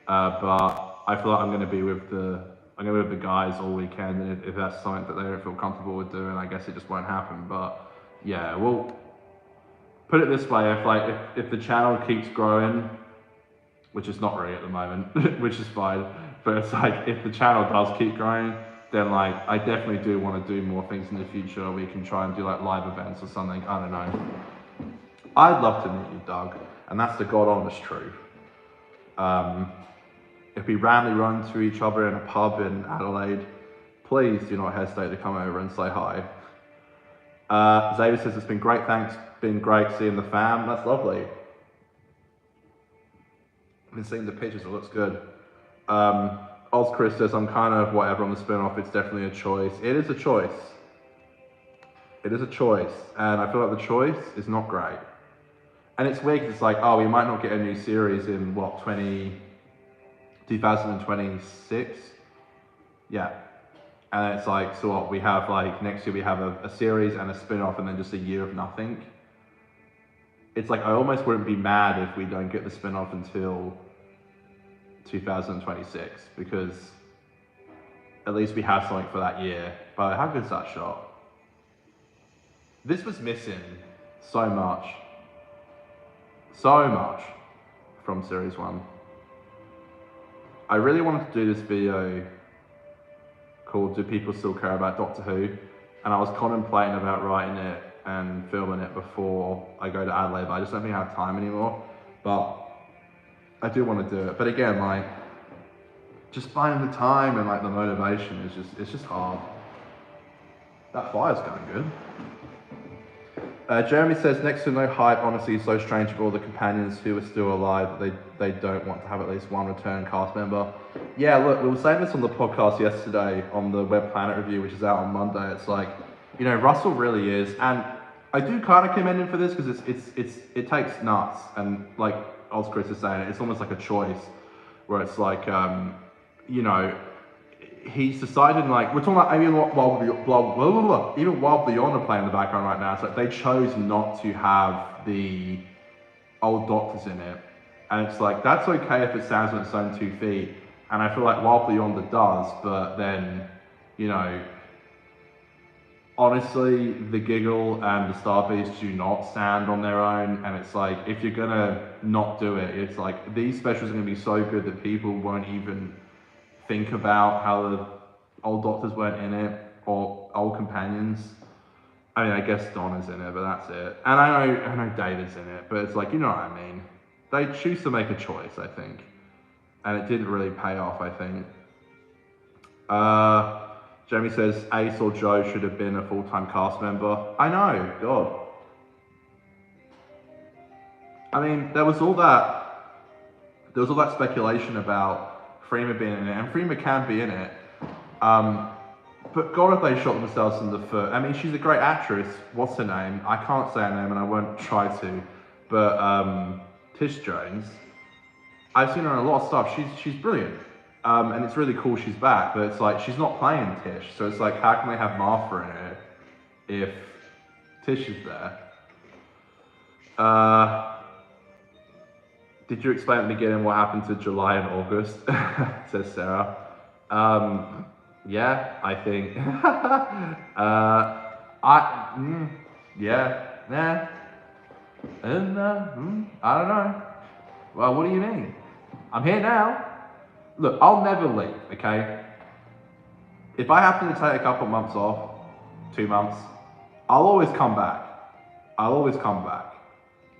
but I feel like I'm gonna be with the guys all weekend, and if that's something that they don't feel comfortable with doing, I guess it just won't happen. But yeah, well, put it this way: if the channel keeps growing, which is not really at the moment, which is fine, but it's like if the channel does keep growing, then like I definitely do want to do more things in the future. We can try and do like live events or something. I don't know. I'd love to meet you, Doug, and that's the God honest truth. If we randomly run into each other in a pub in Adelaide, please do not hesitate to come over and say hi. Xavier says it's been great, thanks. Been great seeing the fam. That's lovely. I've been seeing the pictures, it looks good. Oz Chris says I'm kind of whatever on the spin-off, it's definitely a choice. It is a choice. It is a choice, and I feel like the choice is not great. And it's weird because it's like, oh, we might not get a new series in what, 2026? Yeah. And it's like, so what, we have like, next year we have a series and a spin-off and then just a year of nothing. It's like, I almost wouldn't be mad if we don't get the spin-off until 2026, because at least we have something for that year. But how good's that shot? This was missing so much from series 1. I really wanted to do this video called Do People Still Care About Doctor Who? And I was contemplating about writing it and filming it before I go to Adelaide, but I just don't think I have time anymore. But I do want to do it. But again, like, just finding the time and like the motivation it's just hard. That fire's going good. Jeremy says, next to no hype, honestly, so strange for all the companions who are still alive that they don't want to have at least one return cast member. Yeah, look, we were saying this on the podcast yesterday on the Web Planet review, which is out on Monday. It's like, you know, Russell really is, and I do kind of commend him for this because it takes nuts, and like Oz Chris is saying, it's almost like a choice where it's like you know, he's decided, like, we're talking about even even while Beyond are playing in the background right now, it's like they chose not to have the old Doctors in it, and it's like that's okay if it stands on its own 2 feet, and I feel like Wild Beyond it does, but then, you know, honestly, the Giggle and the Star Beast do not stand on their own, and it's like, if you're gonna not do it, it's like, these specials are gonna be so good that people won't even think about how the old Doctors weren't in it, or old companions. I mean, I guess Donna's in it, but that's it. And I know David's in it, but it's like, you know what I mean. They choose to make a choice, I think. And it didn't really pay off, I think. Jamie says Ace or Joe should have been a full-time cast member. I know, God. I mean, there was all that speculation about Freema being in it, and Freema can be in it. But God, if they shot themselves in the foot. I mean, she's a great actress. What's her name? I can't say her name, and I won't try to. But Tish Jones, I've seen her in a lot of stuff. She's brilliant. And it's really cool she's back, but it's like, she's not playing Tish. So it's like, how can they have Martha in it if Tish is there? Did you explain at the beginning what happened to July and August? Says Sarah. Yeah, I think. Yeah. And, I don't know. Well, what do you mean? I'm here now. Look, I'll never leave, okay? If I happen to take a couple months off, 2 months, I'll always come back. I'll always come back.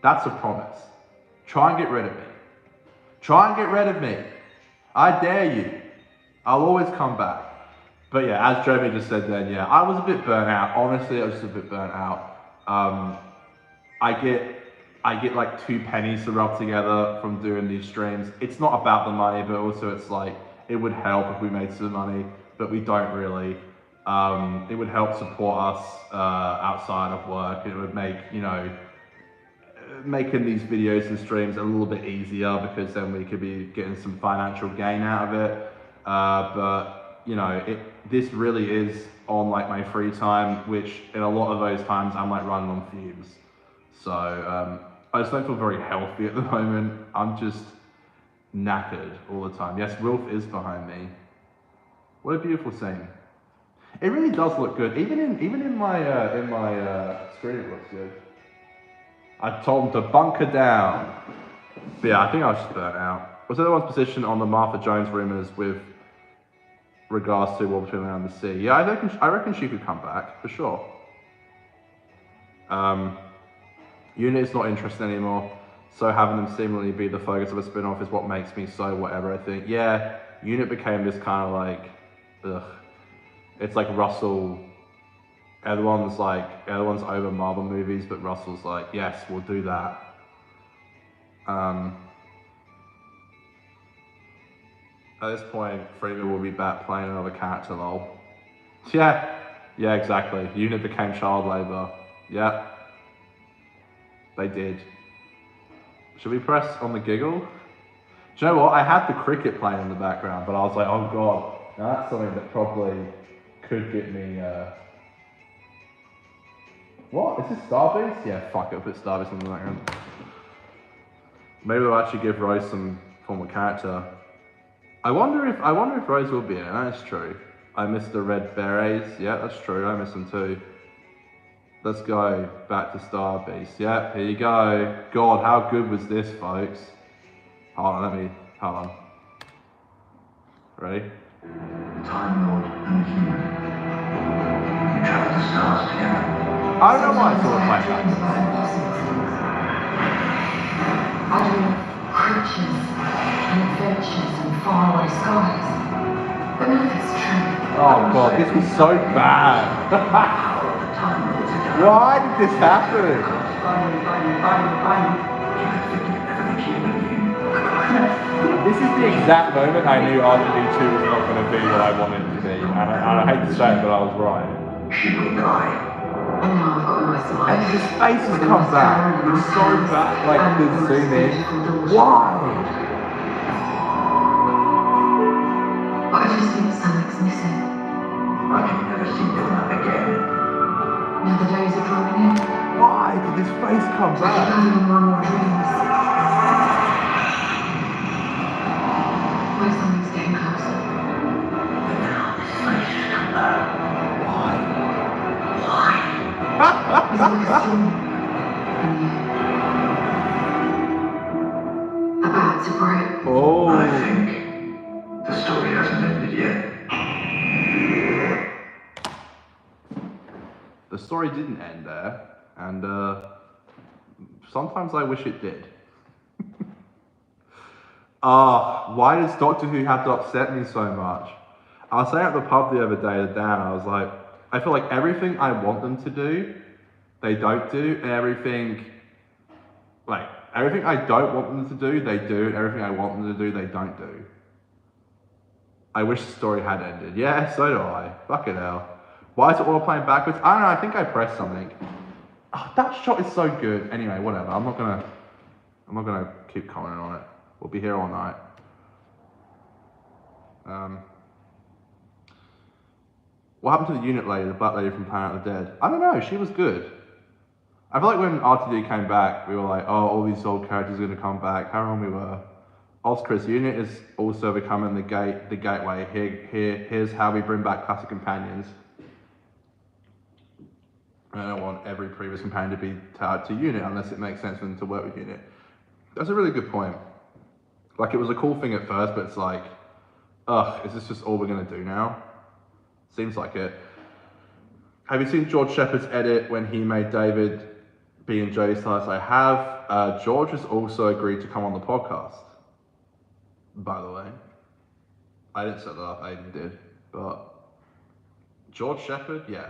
That's a promise. Try and get rid of me. Try and get rid of me. I dare you. I'll always come back. But yeah, as Jeremy just said then, yeah, I was a bit burnt out. Honestly, I was just a bit burnt out. I get like 2 pennies to rub together from doing these streams. It's not about the money, but also it's like, it would help if we made some money, but we don't really. It would help support us outside of work. It would make, you know, making these videos and streams a little bit easier, because then we could be getting some financial gain out of it. But you know, this really is on like my free time, which in a lot of those times I'm like running on fumes. So I just don't feel very healthy at the moment. I'm just knackered all the time. Yes, Wilf is behind me. What a beautiful scene. It really does look good. Even in my screen, it looks good. I told him to bunker down. But yeah, I think I was just burnt out. Was anyone's position on the Martha Jones rumors with regards to War Between Land and the Sea? Yeah, I reckon she could come back for sure. Unit is not interested anymore, so having them seemingly be the focus of a spin-off is what makes me so whatever, I think. Yeah, Unit became this kind of like, ugh. It's like Russell, everyone's over Marvel movies, but Russell's like, yes, we'll do that. At this point, Freeman will be back playing another character, lol. Yeah, exactly. Unit became child labor. Yeah. They did. Should we press on the Giggle? Do you know what? I had the cricket playing in the background, but I was like, oh god, now that's something that probably could get me, What? Is this Starbase? Yeah, fuck it, I'll put Starbase in the background. Maybe we'll actually give Rose some form of character. I wonder if Rose will be in it. That's true. I miss the red berets. Yeah, that's true. I miss them too. Let's go back to Star Beast. Yeah, here you go. God, how good was this, folks? Hold on. Ready? Time Lord and human. You travel the stars together. I don't know why I saw it playing back. I dream of creatures and adventures in faraway skies. But none of it's true. Oh god, this was so bad. Why did this happen? This is the exact moment I knew R2D2 was not going to be what I wanted it to be. And I hate to say it, but I was right. She will die. And now I've got a nice life. And his face has With a come nice back. family, It's so nice bad. house, Like and the a nice zoom in. beautiful daughter. Why? But I just think something's missing. I can never see your love again. Now the days are drawing in. Why did his face come I keep back? having more and more dreams. Where something's getting closer. And now this face has come back. Why? Why? It's like a storm in the air. About to break. Oh. I think the story hasn't ended yet. The story didn't end there, and sometimes I wish it did. Why does Doctor Who have to upset me so much? I was saying at the pub the other day to Dan, I was like, I feel like everything I want them to do, they don't do, and everything I don't want them to do, they do, and everything I want them to do, they don't do. I wish the story had ended. Yeah, so do I. Fucking hell. Why is it all playing backwards? I don't know, I think I pressed something. Oh, that shot is so good. Anyway, whatever. I'm not gonna keep commenting on it. We'll be here all night. What happened to the unit lady, the black lady from Planet of the Dead? I don't know, she was good. I feel like when RTD came back, we were like, oh, all these old characters are gonna come back. How wrong we were. Chris, unit is also becoming the gateway. Here's how we bring back classic companions. I don't want every previous companion to be tied to unit unless it makes sense for them to work with unit. That's a really good point. Like, it was a cool thing at first, but it's like, ugh, is this just all we're gonna do now? Seems like it. Have you seen George Shepard's edit when he made David be in Jodie's size? I have. George has also agreed to come on the podcast, by the way. I didn't set that up, Aiden did, but George Shepard, yeah,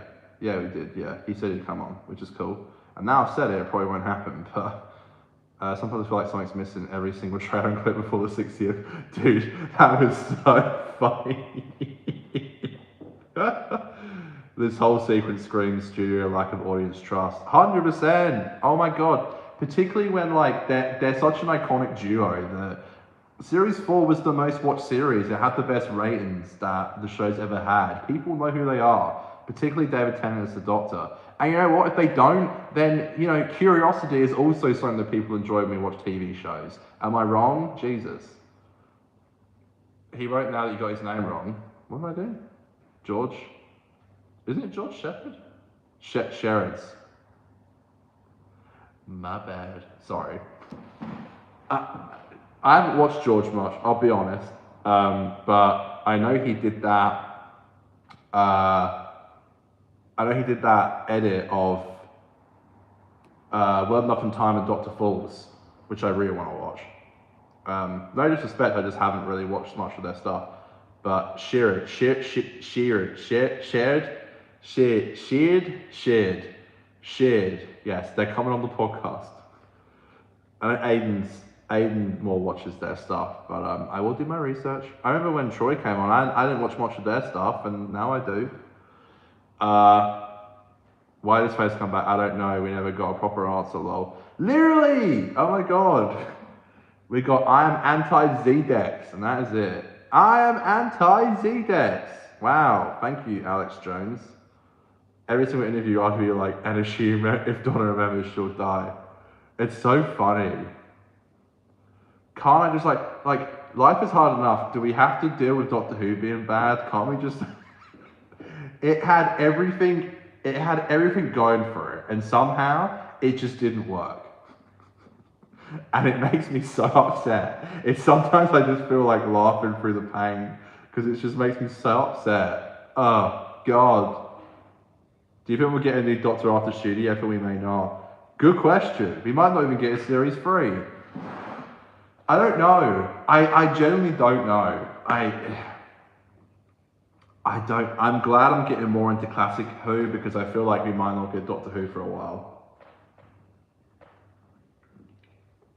we did, yeah. He said he'd come on, which is cool. And now I've said it probably won't happen, but sometimes I feel like something's missing every single trailer and clip before the 60th. Dude, that was so funny. This whole sequence screams studio lack of audience trust. 100%. Oh my god. Particularly when like they're such an iconic duo. The Series 4 was the most watched series. It had the best ratings that the show's ever had. People know who they are, particularly David Tennant as the Doctor. And you know what? If they don't, then, you know, curiosity is also something that people enjoy when we watch TV shows. Am I wrong? Jesus. He wrote now that you got his name wrong. What am I doing? George? Isn't it George Shepard? Sherrod's. My bad. Sorry. I haven't watched George much, I'll be honest. But I know he did that. I know he did that edit of World Enough in Time and Dr. Falls, which I really want to watch. No disrespect, I just haven't really watched much of their stuff. But shared. Yes, they're coming on the podcast. I know Aiden more watches their stuff, but I will do my research. I remember when Troy came on, I didn't watch much of their stuff, and now I do. Why did his face come back? I don't know. We never got a proper answer, lol. Literally! Oh my god. We got I am anti-Z-Dex, and that is it. I am anti-Z-Dex. Wow. Thank you, Alex Jones. Every single interview after you're like, and if Donna remembers, she'll die. It's so funny. Can't I just like life is hard enough. Do we have to deal with Doctor Who being bad? Can't we just? It had everything going for it, and somehow it just didn't work. And it makes me so upset. Sometimes I just feel like laughing through the pain because it just makes me so upset. Oh God. Do you think we'll get a new Doctor after Shooty? I think we may not. Good question. We might not even get a series 3. I don't know. I genuinely don't know. I'm glad I'm getting more into classic Who because I feel like we might not get Doctor Who for a while.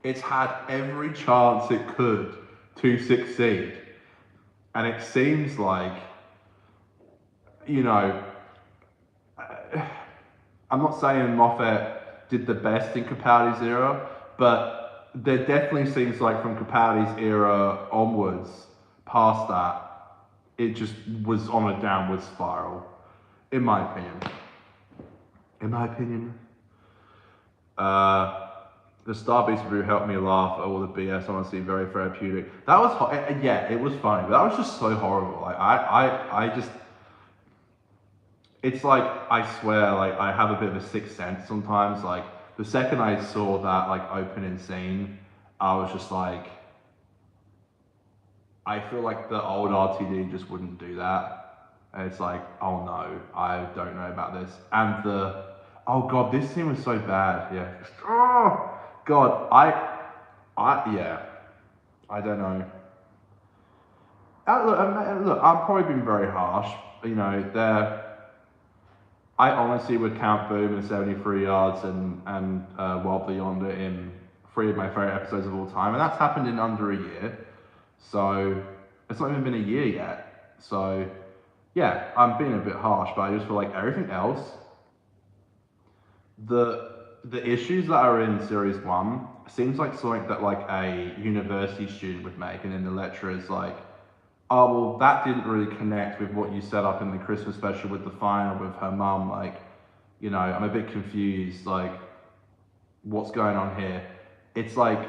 It's had every chance it could to succeed. And it seems like, you know, I'm not saying Moffat did the best in Capaldi's era, but there definitely seems like from Capaldi's era onwards, past that, it just was on a downward spiral, in my opinion. In my opinion. The Star Beast review helped me laugh at all the BS, honestly, very therapeutic. That was, yeah, it was funny, but that was just so horrible. Like, I just, it's like, I swear, like, I have a bit of a sixth sense sometimes. Like, the second I saw that, like, opening scene, I was just like, I feel like the old RTD just wouldn't do that. And it's like, oh no, I don't know about this. And oh god, this scene was so bad. Yeah. Oh god, yeah, I don't know. Look, I'm probably being very harsh. You know, I honestly would count Boom and 73 Yards and Wild Beyond It in 3 of my favorite episodes of all time, and that's happened in under a year. So it's not even been a year yet. So yeah, I'm being a bit harsh, but I just feel like everything else, the issues that are in series 1 seems like something that like a university student would make, and then the lecturer's like, oh well, that didn't really connect with what you set up in the Christmas special with the final with her mum. Like, you know, I'm a bit confused. Like, what's going on here? It's like,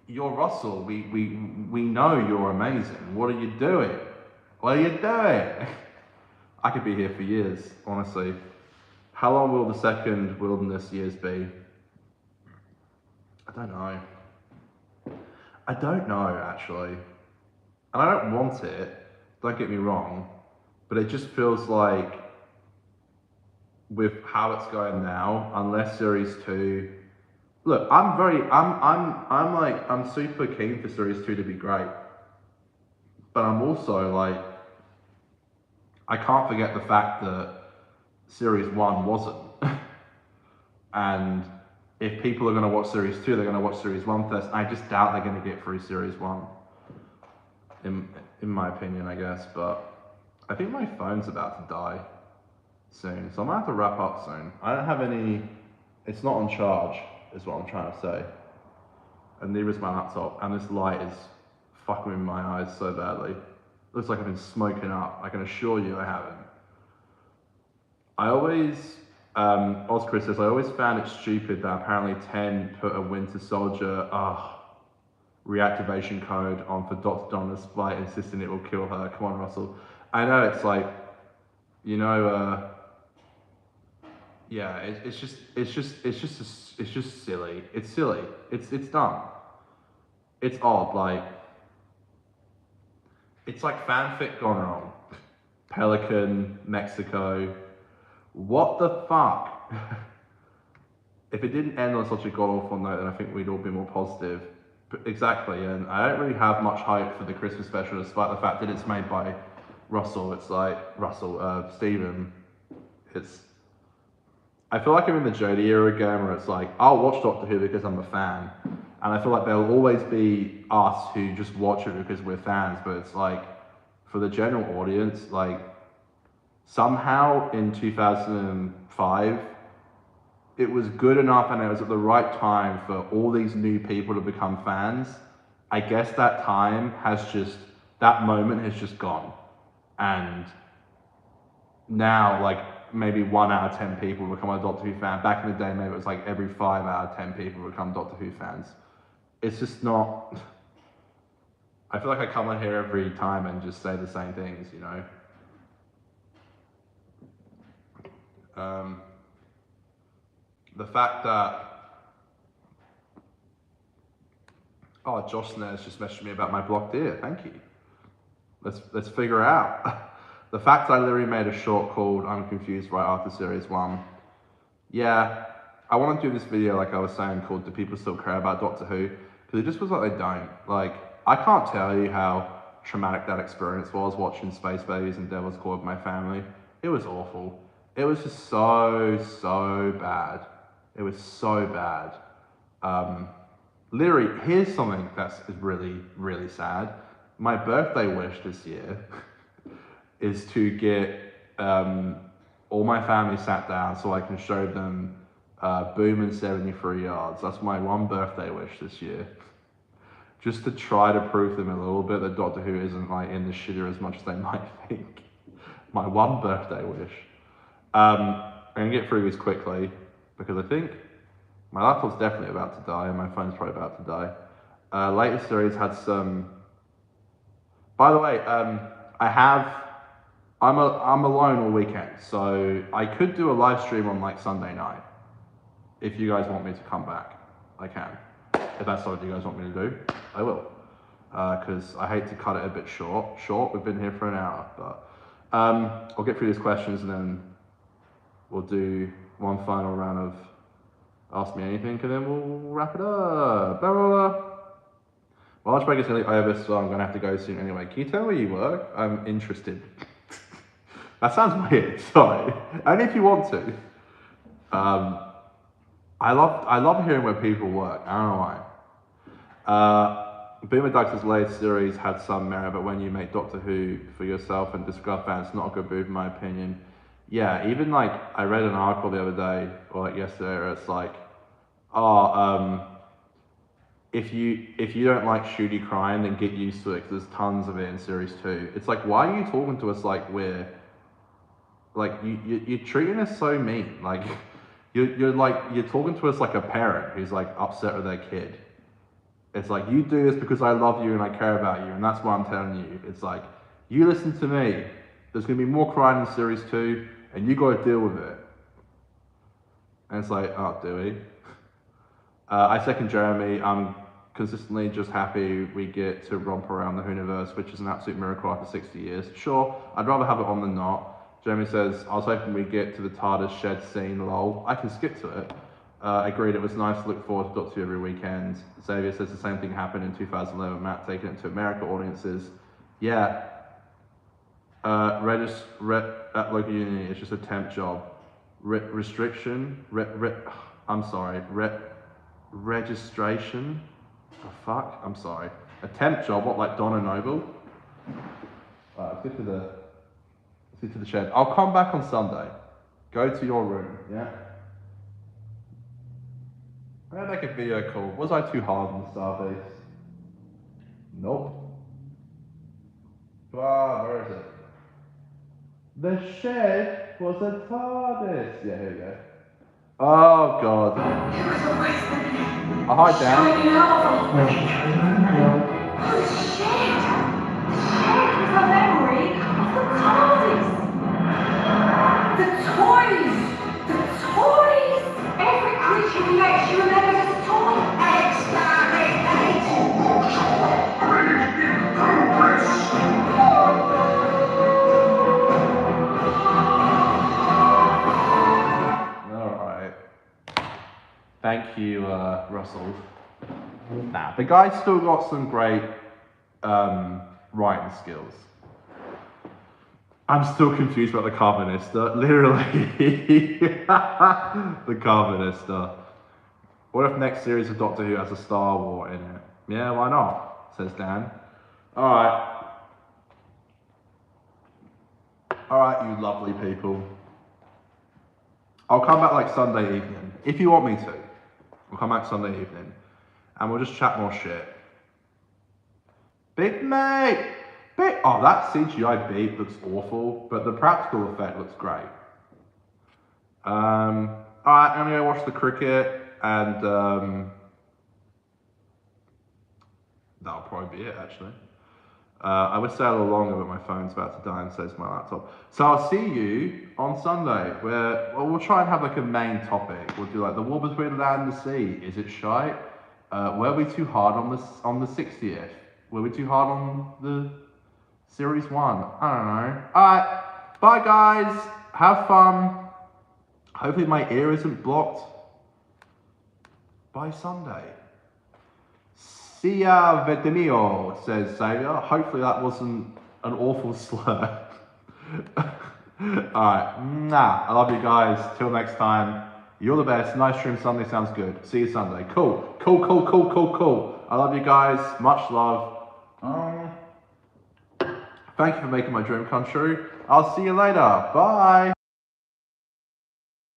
you're Russell. We know you're amazing. What are you doing? What are you doing? I could be here for years, honestly. How long will the second Wilderness years be? I don't know. I don't know, actually. And I don't want it, don't get me wrong, but it just feels like with how it's going now, unless series 2, look, I'm super keen for series 2 to be great. But I'm also like, I can't forget the fact that series 1 wasn't. And if people are going to watch series 2, they're going to watch series 1 first. I just doubt they're going to get through series 1, in my opinion, I guess. But I think my phone's about to die soon, so I might have to wrap up soon. I don't have any, it's not on charge, is what I'm trying to say. And neither is my laptop, and this light is fucking with my eyes so badly. Looks like I've been smoking up. I can assure you I haven't. I always, Chris says, I always found it stupid that apparently 10 put a Winter Soldier reactivation code on for Dr. Donna's flight, insisting it will kill her. Come on, Russell. I know, it's like, you know, yeah, it's just silly. It's silly. It's dumb. It's odd. Like, it's like fanfic gone wrong. Pelican, Mexico. What the fuck? If it didn't end on such a god-awful note, then I think we'd all be more positive. But exactly, and I don't really have much hype for the Christmas special, despite the fact that it's made by Russell. It's like, Steven. I feel like I'm in the Jodie era again, where it's like, I'll watch Doctor Who because I'm a fan. And I feel like there'll always be us who just watch it because we're fans, but it's like, for the general audience, like, somehow in 2005, it was good enough and it was at the right time for all these new people to become fans. I guess that time that moment has just gone. And now, like, maybe 1 out of 10 people become a Doctor Who fan. Back in the day, maybe it was like every 5 out of 10 people become Doctor Who fans. It's just not, I feel like I come on here every time and just say the same things, you know? The fact that, Josh Snares just messaged me about my blocked ear. Thank you. Let's figure it out. The fact I literally made a short called I'm Confused right after series 1. Yeah, I want to do this video, like I was saying, called Do People Still Care About Doctor Who? Because it just was like they don't. Like, I can't tell you how traumatic that experience was watching Space Babies and Devil's Core with my family. It was awful. It was just so bad. It was so bad. Literally, here's something that's really, really sad. My birthday wish this year is to get all my family sat down so I can show them Boom and 73 Yards. That's my one birthday wish this year. Just to try to prove them a little bit that Doctor Who isn't like in the shitter as much as they might think. My one birthday wish. I'm gonna get through these quickly because I think my laptop's definitely about to die and my phone's probably about to die. Latest series had some. By the way, I'm alone all weekend, so I could do a live stream on like Sunday night. If you guys want me to come back, I can. If that's something you guys want me to do, I will. Because I hate to cut it a bit short. We've been here for an hour, but I'll get through these questions and then we'll do one final round of Ask Me Anything, and then we'll wrap it up. Blah, blah, blah. My lunch break is nearly over, so I'm gonna have to go soon anyway. Can you tell me where you work? I'm interested. That sounds weird, sorry. Only if you want to. I love hearing where people work. I don't know why. Boomer Doug's latest series had some merit, but when you make Doctor Who for yourself and discuss fans, it's not a good move in my opinion. Yeah, even like I read an article the other day or like yesterday where it's like, if you don't like Shooty crying, then get used to it because there's tons of it in series 2. It's like, why are you talking to us like we're like you're treating us so mean? Like you're talking to us like a parent who's like upset with their kid. It's like, you do this because I love you and I care about you, and that's why I'm telling you. It's like, you listen to me. There's gonna be more crying in series 2, and you gotta deal with it. And it's like, oh, do we? I second Jeremy. I'm consistently just happy we get to romp around the Whoniverse, which is an absolute miracle after 60 years. Sure, I'd rather have it on than not. Jeremy says, I was hoping we get to the TARDIS shed scene, lol. I can skip to it. Agreed, it was nice to look forward to Doctor Who every weekend. Xavier says the same thing happened in 2011, Matt taking it to America audiences. Yeah. At local uni, it's just a temp job. Registration? The fuck? I'm sorry. A temp job, what, like Donna Noble? Let's get to the shed. I'll come back on Sunday. Go to your room, yeah? I'm gonna make a video call. Was I too hard on the Starbase? Nope. Where is it? The shed was a TARDIS. Yeah, here we go. Oh god. It was always there. Oh, hi Dan. Shining out from the shed. The shed was a memory of the TARDIS. The toys. The toys. Every creature we met, she remembers as a toy. Exterminate. Alright. Thank you, Russell. Nah, the guy's still got some great writing skills. I'm still confused about the Carvanista. Literally. The Carvanista. What if next series of Doctor Who has a Star War in it? Yeah, why not? Says Dan. Alright. Alright, you lovely people. I'll come back like Sunday evening. If you want me to. I'll come back Sunday evening. And we'll just chat more shit. Big mate! Oh, that CGI beat looks awful, but the practical effect looks great. Alright, I'm gonna go watch the cricket, and that'll probably be it, actually. I would stay a little longer, but my phone's about to die, and so's my laptop. So I'll see you on Sunday, where we'll try and have like a main topic. We'll do like the war between land and the sea. Is it shite? Were we too hard on the 60th? Were we too hard on the Series 1? I don't know. Alright, bye guys. Have fun. Hopefully my ear isn't blocked by Sunday. See ya, Vetemio, says Xavier. Hopefully that wasn't an awful slur. Alright, I love you guys. Till next time. You're the best. Nice stream Sunday, sounds good. See you Sunday. Cool. I love you guys. Much love. Thank you for making my dream come true. I'll see you later. Bye.